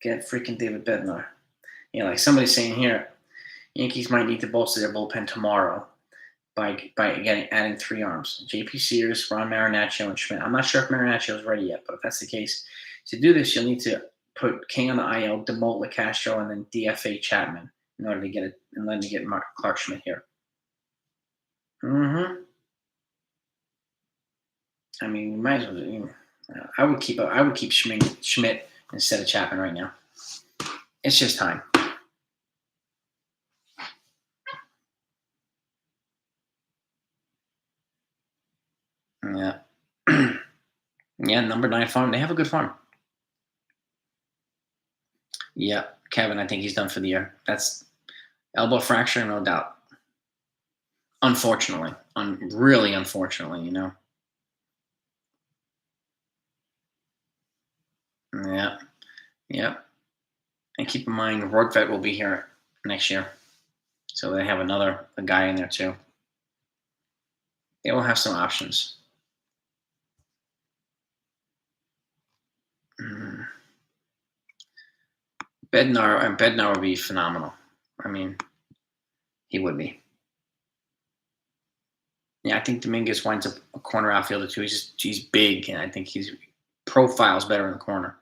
Get freaking David Bednar. Yeah, like somebody's saying here, Yankees might need to bolster their bullpen tomorrow by adding 3 arms: J.P. Sears, Ron Marinaccio, and Schmidt. I'm not sure if Marinaccio is ready yet, but if that's the case, to do this, you'll need to put King on the IL, demote LeCastro, and then DFA Chapman in order to get it, and then to get Clark Schmidt here. I mean, you might as well. I would keep Schmidt instead of Chapman right now. It's just time. Yeah. Yeah, number 9 farm. They have a good farm. Yeah, Kevin, I think he's done for the year. That's elbow fracture, no doubt. Unfortunately. Really unfortunately, you know. Yeah. Yep. And keep in mind, Rortvedt will be here next year. So they have a guy in there too. They will have some options. Bednar would be phenomenal. I mean, he would be. Yeah, I think Dominguez winds up a corner outfielder too. He's big, and I think his profile's better in the corner.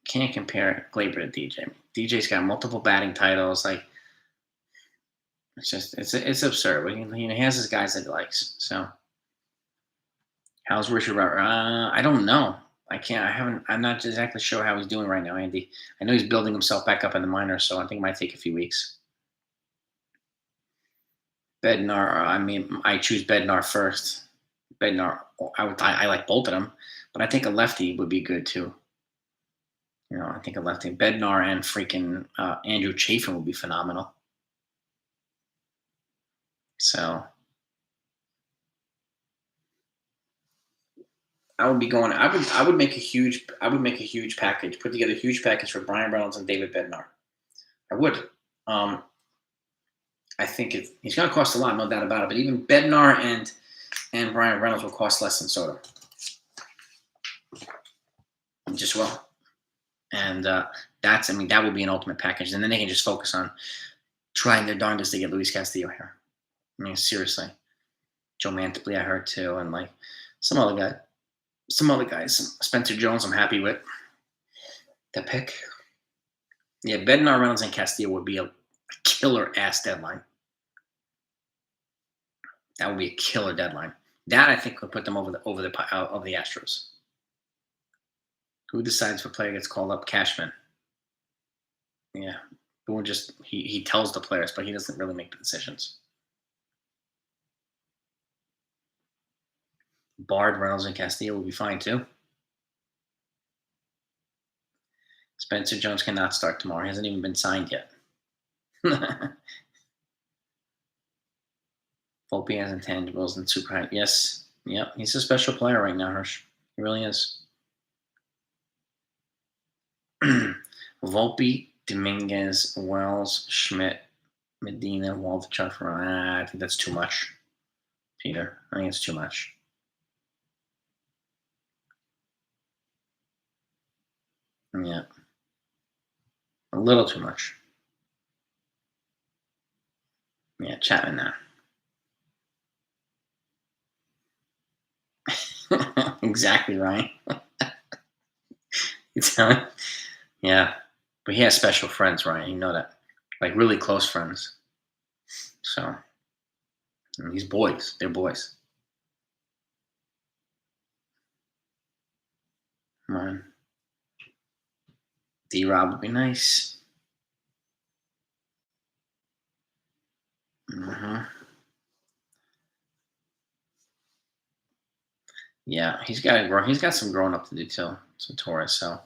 Can't compare Glaber to DJ. DJ's got multiple batting titles. Like, it's absurd. He has his guys that he likes. So, how's Richard? I don't know. I'm not exactly sure how he's doing right now, Andy. I know he's building himself back up in the minors, so I think it might take a few weeks. Bednar, I choose Bednar first. Bednar, I like both of them, but I think a lefty would be good too. You know, I think a lefty. Bednar and freaking Andrew Chafin would be phenomenal. So I would be going. I would make a huge package. Put together a huge package for Brian Reynolds and David Bednar. I would. I think he's going to cost a lot, no doubt about it. But even Bednar and Brian Reynolds will cost less than Soto. Just well. And that would be an ultimate package. And then they can just focus on trying their darndest to get Luis Castillo here. I mean, seriously. Joe Mantiply, I heard too, and like some other guys. Spencer Jones, I'm happy with that pick. Yeah, Bednar, Reynolds, and Castillo would be a killer ass deadline. That would be a killer deadline. That I think would put them over the Astros. Who decides if a player gets called up? Cashman. Yeah, Boone just he tells the players, but he doesn't really make the decisions. Bard, Reynolds, and Castillo will be fine too. Spencer Jones cannot start tomorrow. He hasn't even been signed yet. Volpe has intangibles and super high. Yes. Yep. He's a special player right now, Hirsch. He really is. Volpe, Dominguez, Wells, Schmidt, Medina, Waldichuk. I think that's too much, Peter. I think it's too much. Yeah. A little too much. Yeah, Chapman now. Exactly, Ryan. Yeah. But he has special friends, Ryan. You know that. Like really close friends. So, and these boys, they're boys. Come on. D-Rob would be nice. Yeah, he's got to grow. He's got some growing up to do too. Some Torres. So,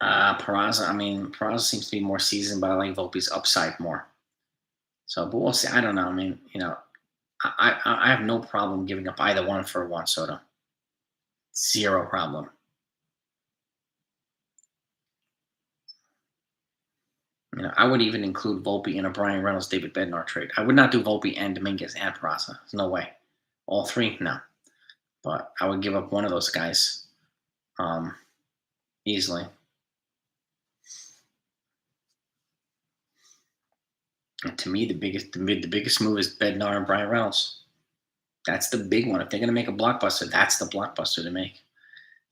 Peraza. I mean, Peraza seems to be more seasoned, but I like Volpe's upside more. So, but we'll see. I don't know. I mean, I have no problem giving up either one for Juan Soto. Zero problem. I would even include Volpe in a Brian Reynolds, David Bednar trade. I would not do Volpe and Dominguez and Peraza. There's no way. All three, no. But I would give up one of those guys easily. And to me, the biggest move is Bednar and Brian Reynolds. That's the big one. If they're going to make a blockbuster, that's the blockbuster to make.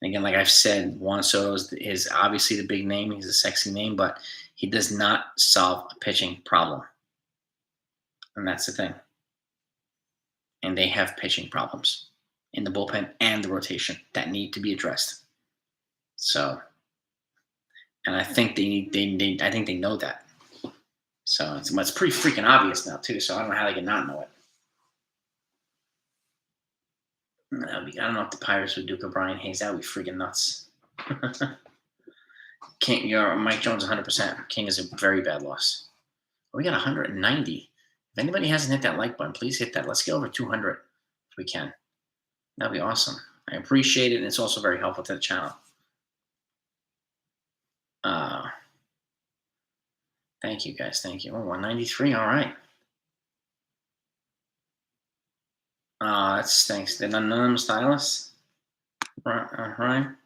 And again, like I've said, Juan Soto is obviously the big name. He's a sexy name, but he does not solve a pitching problem. And that's the thing. And they have pitching problems in the bullpen and the rotation that need to be addressed. So, and I think I think they know that. So it's pretty freaking obvious now too. So I don't know how they can not know it. I don't know if the Pirates would do Brian Hayes. That would be freaking nuts. King, Mike Jones 100%. King is a very bad loss. We got 190. If anybody hasn't hit that like button, please hit that. Let's get over 200 if we can. That'd be awesome. I appreciate it, and it's also very helpful to the channel. Thank you, guys. Thank you. Oh, 193. All right. That stinks. The anonymous stylus. Ryan.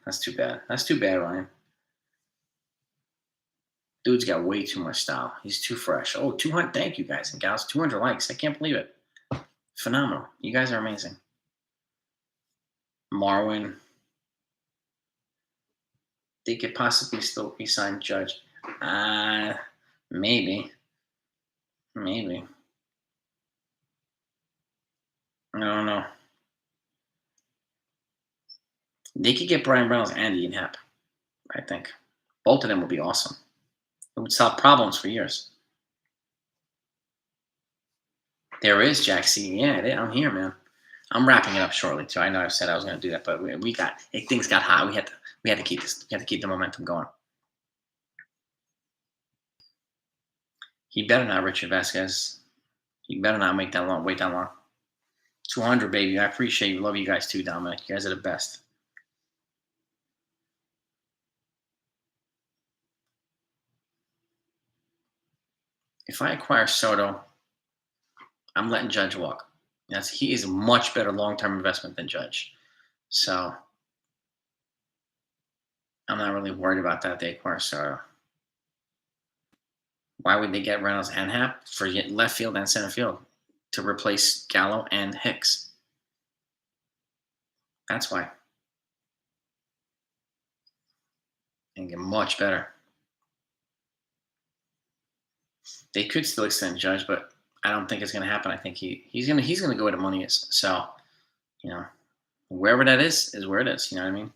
That's too bad. That's too bad, Ryan. Dude's got way too much style. He's too fresh. Oh, 200. Thank you, guys and gals. 200 likes. I can't believe it. Phenomenal. You guys are amazing. Marwin. They could possibly still re-sign Judge. Maybe. Maybe. I don't know. They could get Brian Reynolds and Ian Happ, I think. Both of them would be awesome. It would solve problems for years. There is Jack C. Yeah, I'm here, man. I'm wrapping it up shortly too. I know I said I was going to do that, but things got hot. We had to keep this. We had to keep the momentum going. He better not, Richard Vasquez. He better not wait that long. 200, baby. I appreciate you. Love you guys too, Dominic. You guys are the best. If I acquire Soto, I'm letting Judge walk. He is a much better long-term investment than Judge. So I'm not really worried about that if they acquire Soto. Why would they get Reynolds and Happ? For left field and center field to replace Gallo and Hicks. That's why. And get much better. They could still extend Judge, but I don't think it's going to happen. I think he's going to go where the money is. So, wherever that is where it is. You know what I mean?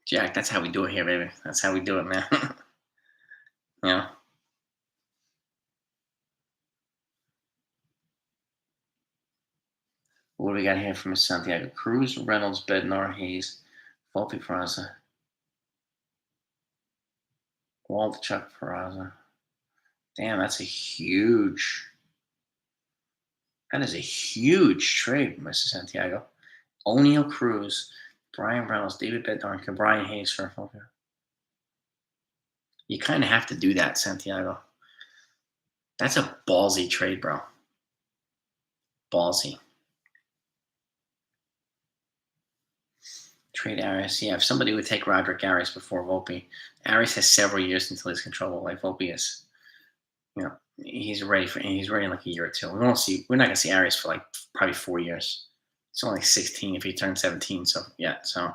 Jack, that's how we do it here, baby. That's how we do it, man. What do we got here from Santiago? Cruz, Reynolds, Bednar, Hayes, Volpe, Peraza, Waldichuk, Peraza. Damn, that is a huge trade, Mr. Santiago. O'Neill, Cruz, Brian Reynolds, David Bednar, and Brian Hayes for Volpe. You kind of have to do that, Santiago. That's a ballsy trade, bro. Ballsy. Trade Arias. Yeah, if somebody would take Roderick Arias before Volpe. Arias has several years until he's controllable, like Volpe is. He's ready in like a year or two. We're not gonna see Arias for like probably 4 years. He's only 16 if he turns 17. So yeah, so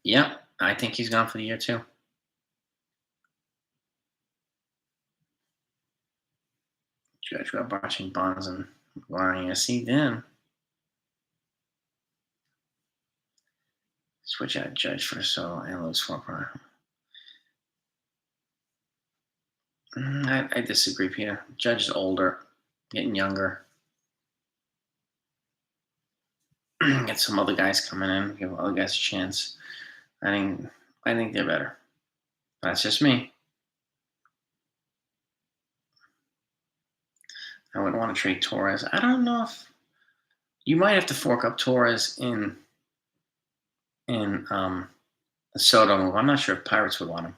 Yep, I think he's gone for the year too. Judge got watching Bonds and Warren. See them. Switch out Judge for Soto and lose 4 I disagree, Peter. Judge is older, getting younger. Get some other guys coming in, give other guys a chance. I think I think they're better. That's just me. I wouldn't want to trade Torres. I don't know if you might have to fork up Torres in the Soto move. I'm not sure if Pirates would want him.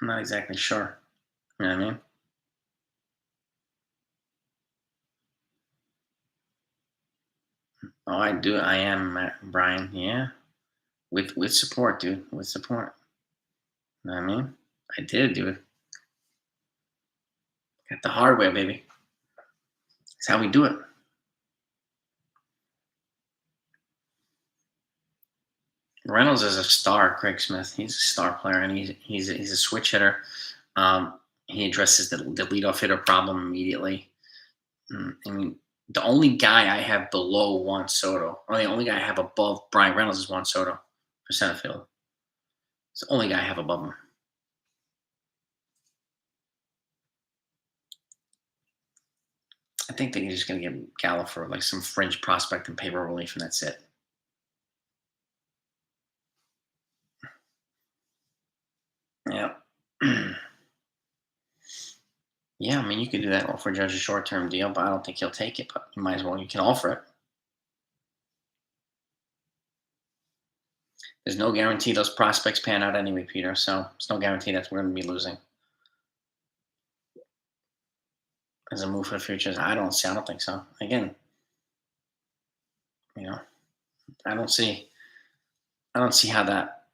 I'm not exactly sure. You know what I mean? Oh, I do. I am Brian. Yeah, with support, dude. With support. You know what I mean? I did, dude. Got the hardware, baby. That's how we do it. Reynolds is a star, Craig Smith. He's a star player, and he's a switch hitter. He addresses the leadoff hitter problem immediately. I mean, the only guy I have below Juan Soto, or the only guy I have above Brian Reynolds is Juan Soto for center field. It's the only guy I have above him. I think they're just going to give Gallo for like some fringe prospect and payroll relief, and that's it. Yeah. Yeah, I mean, you could do that for Judge a short-term deal, but I don't think he'll take it. But you might as well. You can offer it. There's no guarantee those prospects pan out anyway, Peter. So there's no guarantee that we're going to be losing. As a move for the future, I don't see. I don't think so. Again, you know, I don't see. I don't see how that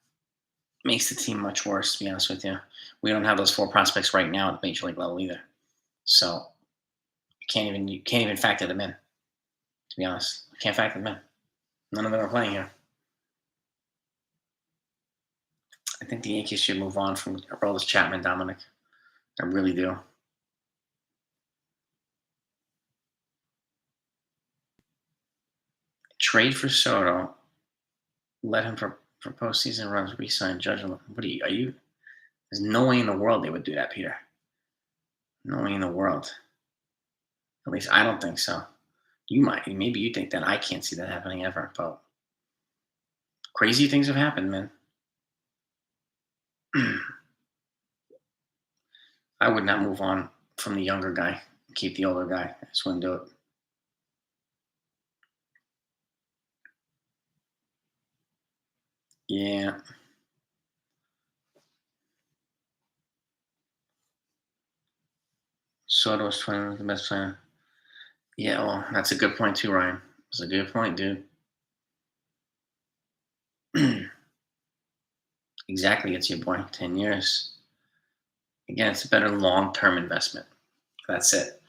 makes the team much worse. To be honest with you, we don't have those 4 prospects right now at the major league level either. So you can't even factor them in. To be honest, you can't factor them in. None of them are playing here. I think the Yankees should move on from Aroldis Chapman, Dominic. I really do. Trade for Soto. Let him for postseason runs. Resign Judge. What are you? There's no way in the world they would do that, Peter. No way in the world. At least I don't think so. You might. Maybe you think that. I can't see that happening ever. But crazy things have happened, man. I would not move on from the younger guy. Keep the older guy. I just wouldn't do it. Yeah. Soto was 20 the best player. Yeah, well, that's a good point too, Ryan. That's a good point, dude. Exactly, it's your boy. 10 years. Again, it's a better long-term investment. That's it.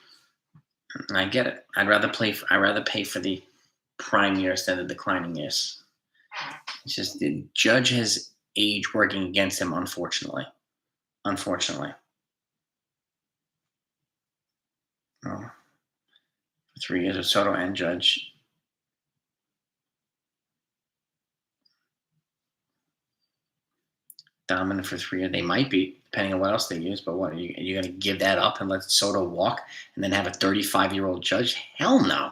And I get it. I'd rather pay for the prime years than the declining years. It's just the Judge has age working against him, unfortunately. Unfortunately. Oh, 3 years of Soto and Judge. Dominant for 3 years. They might be, depending on what else they use. But what, are you going to give that up and let Soto walk and then have a 35-year-old Judge? Hell no.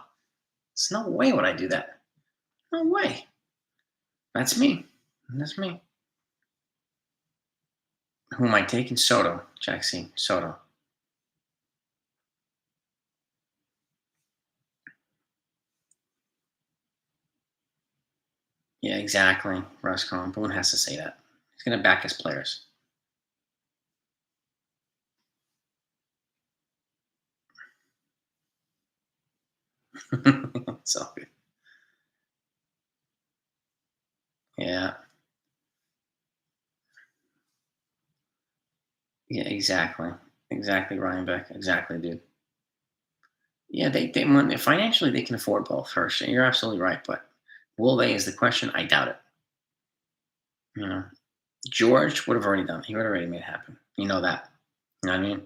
There's no way would I do that. No way. That's me. That's me. Who am I taking? Soto. Jackson. Soto. Yeah, exactly. Russ Cohen. Boone has to say that. He's going to back his players. It's all good. Yeah. Yeah, exactly. Exactly, Ryan Beck. Exactly, dude. Yeah, financially they can afford both. First, you're absolutely right, but will they is the question. I doubt it. You know, George would have already done it. He would have already made it happen. You know that. You know what I mean?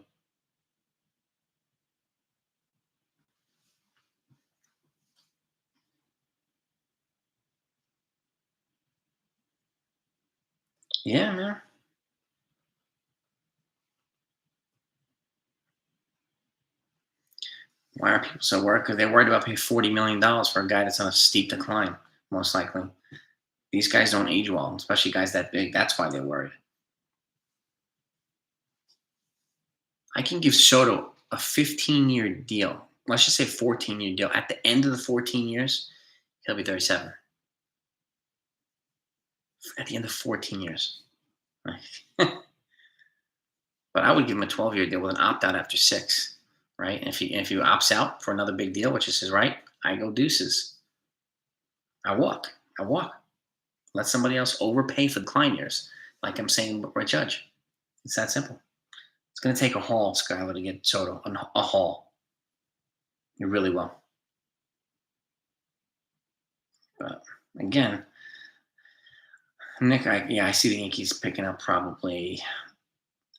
Yeah, man. Why are people so worried? Because they're worried about paying $40 million for a guy that's on a steep decline, most likely. These guys don't age well, especially guys that big. That's why they're worried. I can give Soto a 15-year deal. Let's just say 14-year deal. At the end of the 14 years, he'll be 37. At the end of 14 years. But I would give him a 12-year deal with an opt-out after 6, right? And if he opts out for another big deal, which is his right, I go deuces. I walk. I walk. Let somebody else overpay for the decline years, like I'm saying with Brett Judge. It's that simple. It's going to take a haul, Skyler, to get Soto. A haul. It really will. But again, Nick, I see the Yankees picking up probably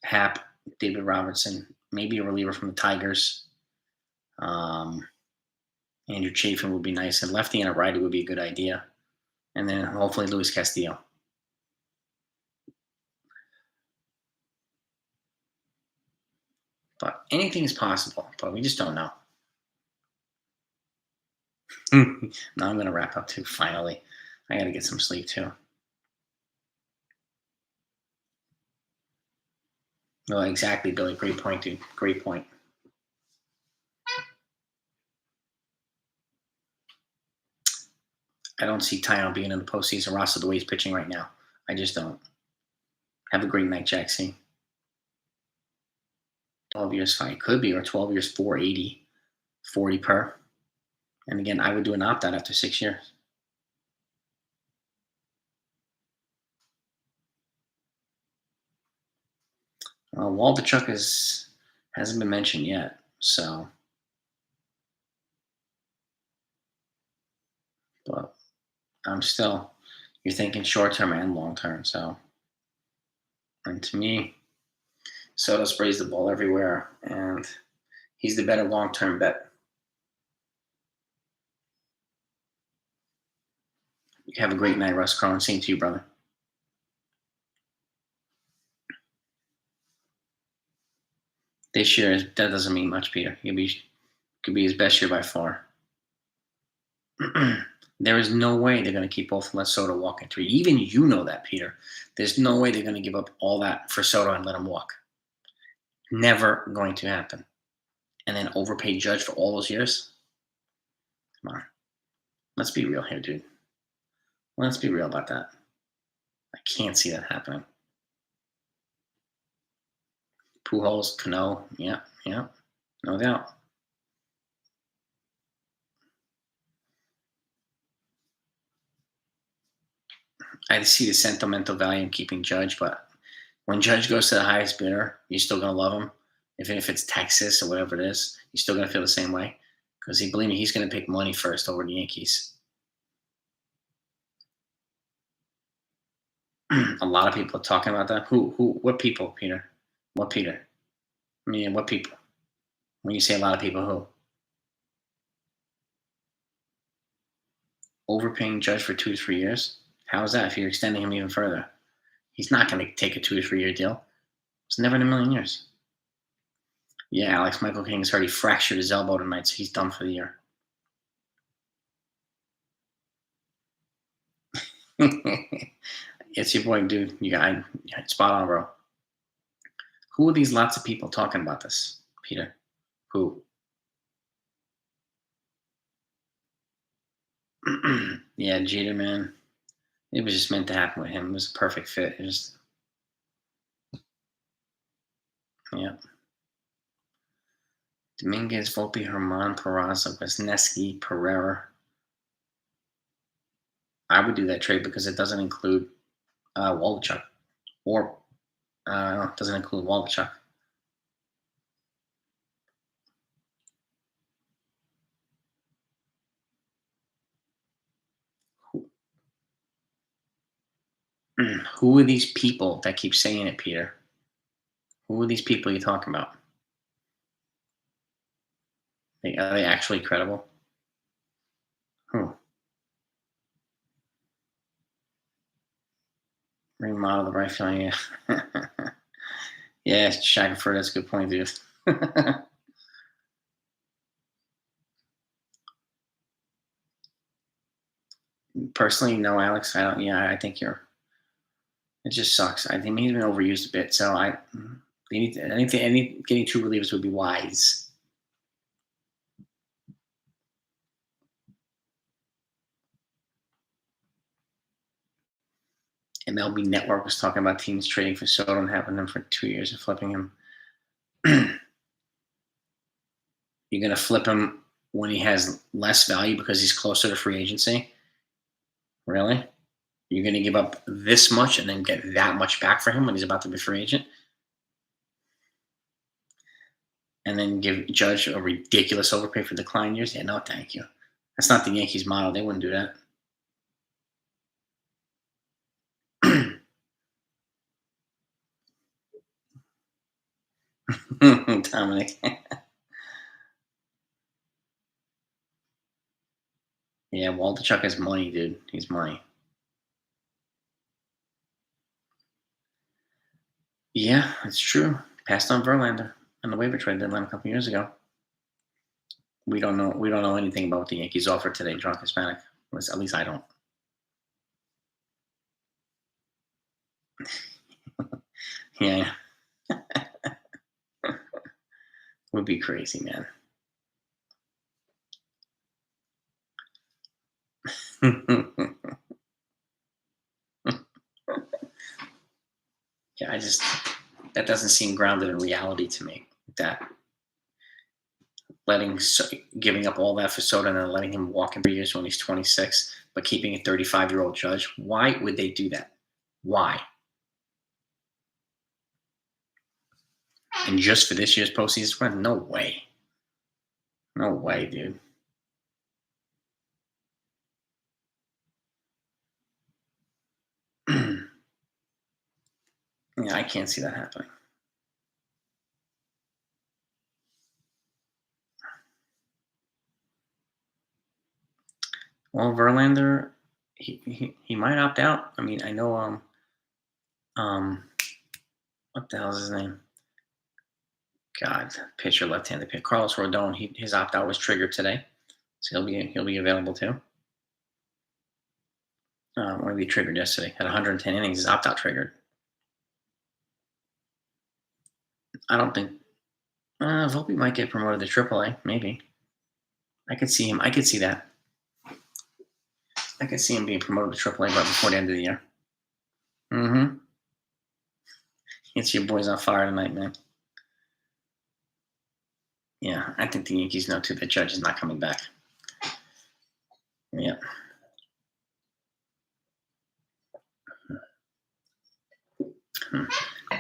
Hap, David Robertson, maybe a reliever from the Tigers. Um, Andrew Chafin would be nice, and lefty and a righty would be a good idea. And then hopefully Luis Castillo. But anything is possible, but we just don't know. Now I'm going to wrap up too, finally. I got to get some sleep too. No, exactly, Billy. Great point, dude. Great point. I don't see Tyon being in the postseason roster the way he's pitching right now. I just don't. Have a great night, Jackson. 12 years fine. Could be, or 12 years, 480, 40 per. And again, I would do an opt out after 6 years. Waldichuk hasn't been mentioned yet, so. But I'm still, you're thinking short term and long term. So, and to me, Soto sprays the ball everywhere, and he's the better long term bet. You have a great night, Russ Cronin. Same to you, brother. This year, that doesn't mean much, Peter. Could be his best year by far. There is no way they're going to keep both and let Soto walk in 3. Even you know that, Peter. There's no way they're going to give up all that for Soto and let him walk. Never going to happen. And then overpay Judge for all those years? Come on. Let's be real here, dude. Let's be real about that. I can't see that happening. Pujols, Cano, yeah, no doubt. I see the sentimental value in keeping Judge, but when Judge goes to the highest bidder, you're still gonna love him, even if it's Texas or whatever it is. You're still gonna feel the same way because believe me, he's gonna pick money first over the Yankees. A lot of people are talking about that. Who? What people, Peter? What Peter? I mean, what people? When you say a lot of people, who? Overpaying Judge for 2 to 3 years? How is that if you're extending him even further? He's not going to take a 2 to 3 year deal. It's never in a million years. Yeah, Alex Michael King has already fractured his elbow tonight, so he's done for the year. It's your boy, dude. You got spot on, bro. Who are these lots of people talking about this, Peter? Who? Yeah, Jeter, man. It was just meant to happen with him. It was a perfect fit. Yeah. Dominguez, Volpe, Herman, Peraza, Wisniewski, Pereira. I would do that trade because it doesn't include Waldichuk, or doesn't include Waldichuk. Who are these people that keep saying it, Peter? Who are these people you're talking about? Are they actually credible? Who? Remodel the right field. Yeah. Yeah, Shackelford, that's a good point, dude. Personally, no, Alex. I don't. Yeah, I think you're. It just sucks. I think he's been overused a bit. So they need anything. Getting two relievers would be wise. MLB Network was talking about teams trading for Soto and having him for 2 years and flipping him. You're gonna flip him when he has less value because he's closer to free agency. Really? You're going to give up this much and then get that much back for him when he's about to be free agent? And then give Judge a ridiculous overpay for decline years? Yeah, no, thank you. That's not the Yankees model. They wouldn't do that. Dominic. Yeah, Waldichuk has money, dude. He's money. Yeah, it's true. Passed on Verlander on the waiver trade deadline a couple years ago. We don't know. We don't know anything about what the Yankees offered today. Drunk Hispanic. At least I don't. Yeah, would be crazy, man. Yeah, that doesn't seem grounded in reality to me. That giving up all that for Soto and then letting him walk in 3 years when he's 26, but keeping a 35-year-old Judge. Why would they do that? Why? And just for this year's postseason run? No way. No way, dude. Yeah, I can't see that happening. Well, Verlander, he might opt out. I mean, I know what the hell is his name? God, pitcher, left-handed pitcher, Carlos Rodon. His opt out was triggered today, so he'll be available too. When he triggered yesterday at 110 innings, his opt out triggered. I don't think Volpe might get promoted to AAA. Maybe I could see him. I could see that. I could see him being promoted to AAA right before the end of the year. Mm-hmm. It's your boys on fire tonight, man. Yeah, I think the Yankees know too that Judge is not coming back. Yeah.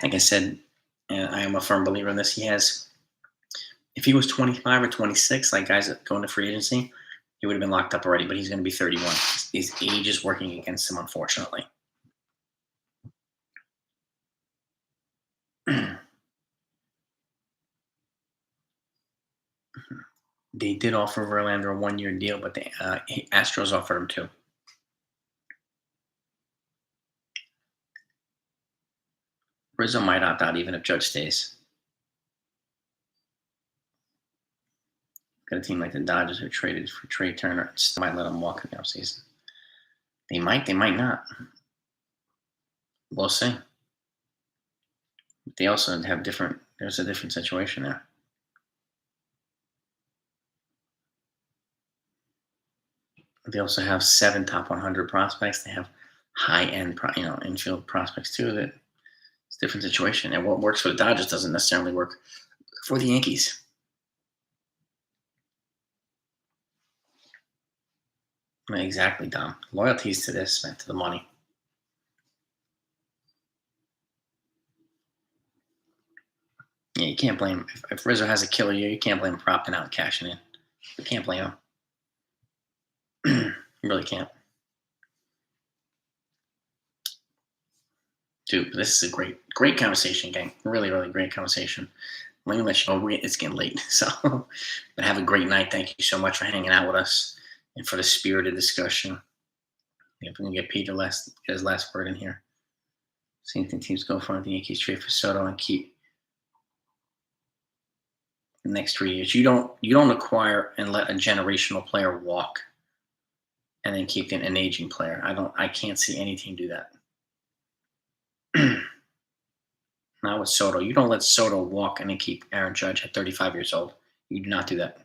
Like I said, I am a firm believer in this. If he was 25 or 26, like guys that go into free agency, he would have been locked up already. But he's going to be 31. His age is working against him, unfortunately. They did offer Verlander a 1-year deal, but the Astros offered him 2. Rizzo might opt out even if Judge stays. Got a team like the Dodgers who traded for Trey Turner and still might let him walk in the offseason. They might not. We'll see. They also have there's a different situation there. They also have 7 top 100 prospects. They have high-end, infield prospects too. That it's a different situation. And what works for the Dodgers doesn't necessarily work for the Yankees. Exactly, Dom. Loyalties to this, man, to the money. Yeah, you can't blame him. If Rizzo has a killer year, you can't blame him for opting out and cashing in. You can't blame him. You really can't. Dude, this is a great conversation, gang. Really, really great conversation. Let me let you know it's getting late. So, but have a great night. Thank you so much for hanging out with us and for the spirited discussion. If we can get Peter get his last word in here. Same thing teams go for the Yankees trade for Soto and keep the next 3 years. You don't acquire and let a generational player walk and then keep an aging player. I can't see any team do that. Not with Soto. You don't let Soto walk and then keep Aaron Judge at 35 years old. You do not do that.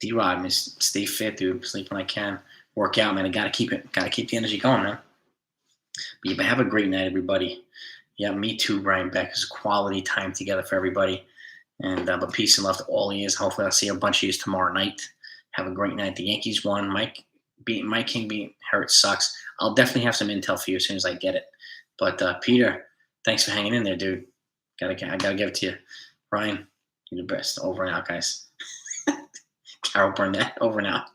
D-Rod, stay fit, dude. Sleep when I can. Work out, man. I gotta keep it. Gotta keep the energy going, man. But have a great night, everybody. Yeah, me too, Brian Beck. It's quality time together for everybody. And but peace and love to all of you. Hopefully I'll see a bunch of you tomorrow night. Have a great night. The Yankees won. Mike King being hurt sucks. I'll definitely have some intel for you as soon as I get it. But Peter, thanks for hanging in there, dude. I gotta give it to you. Ryan, you're the best. Over and out, guys. Carol Burnett, over and out.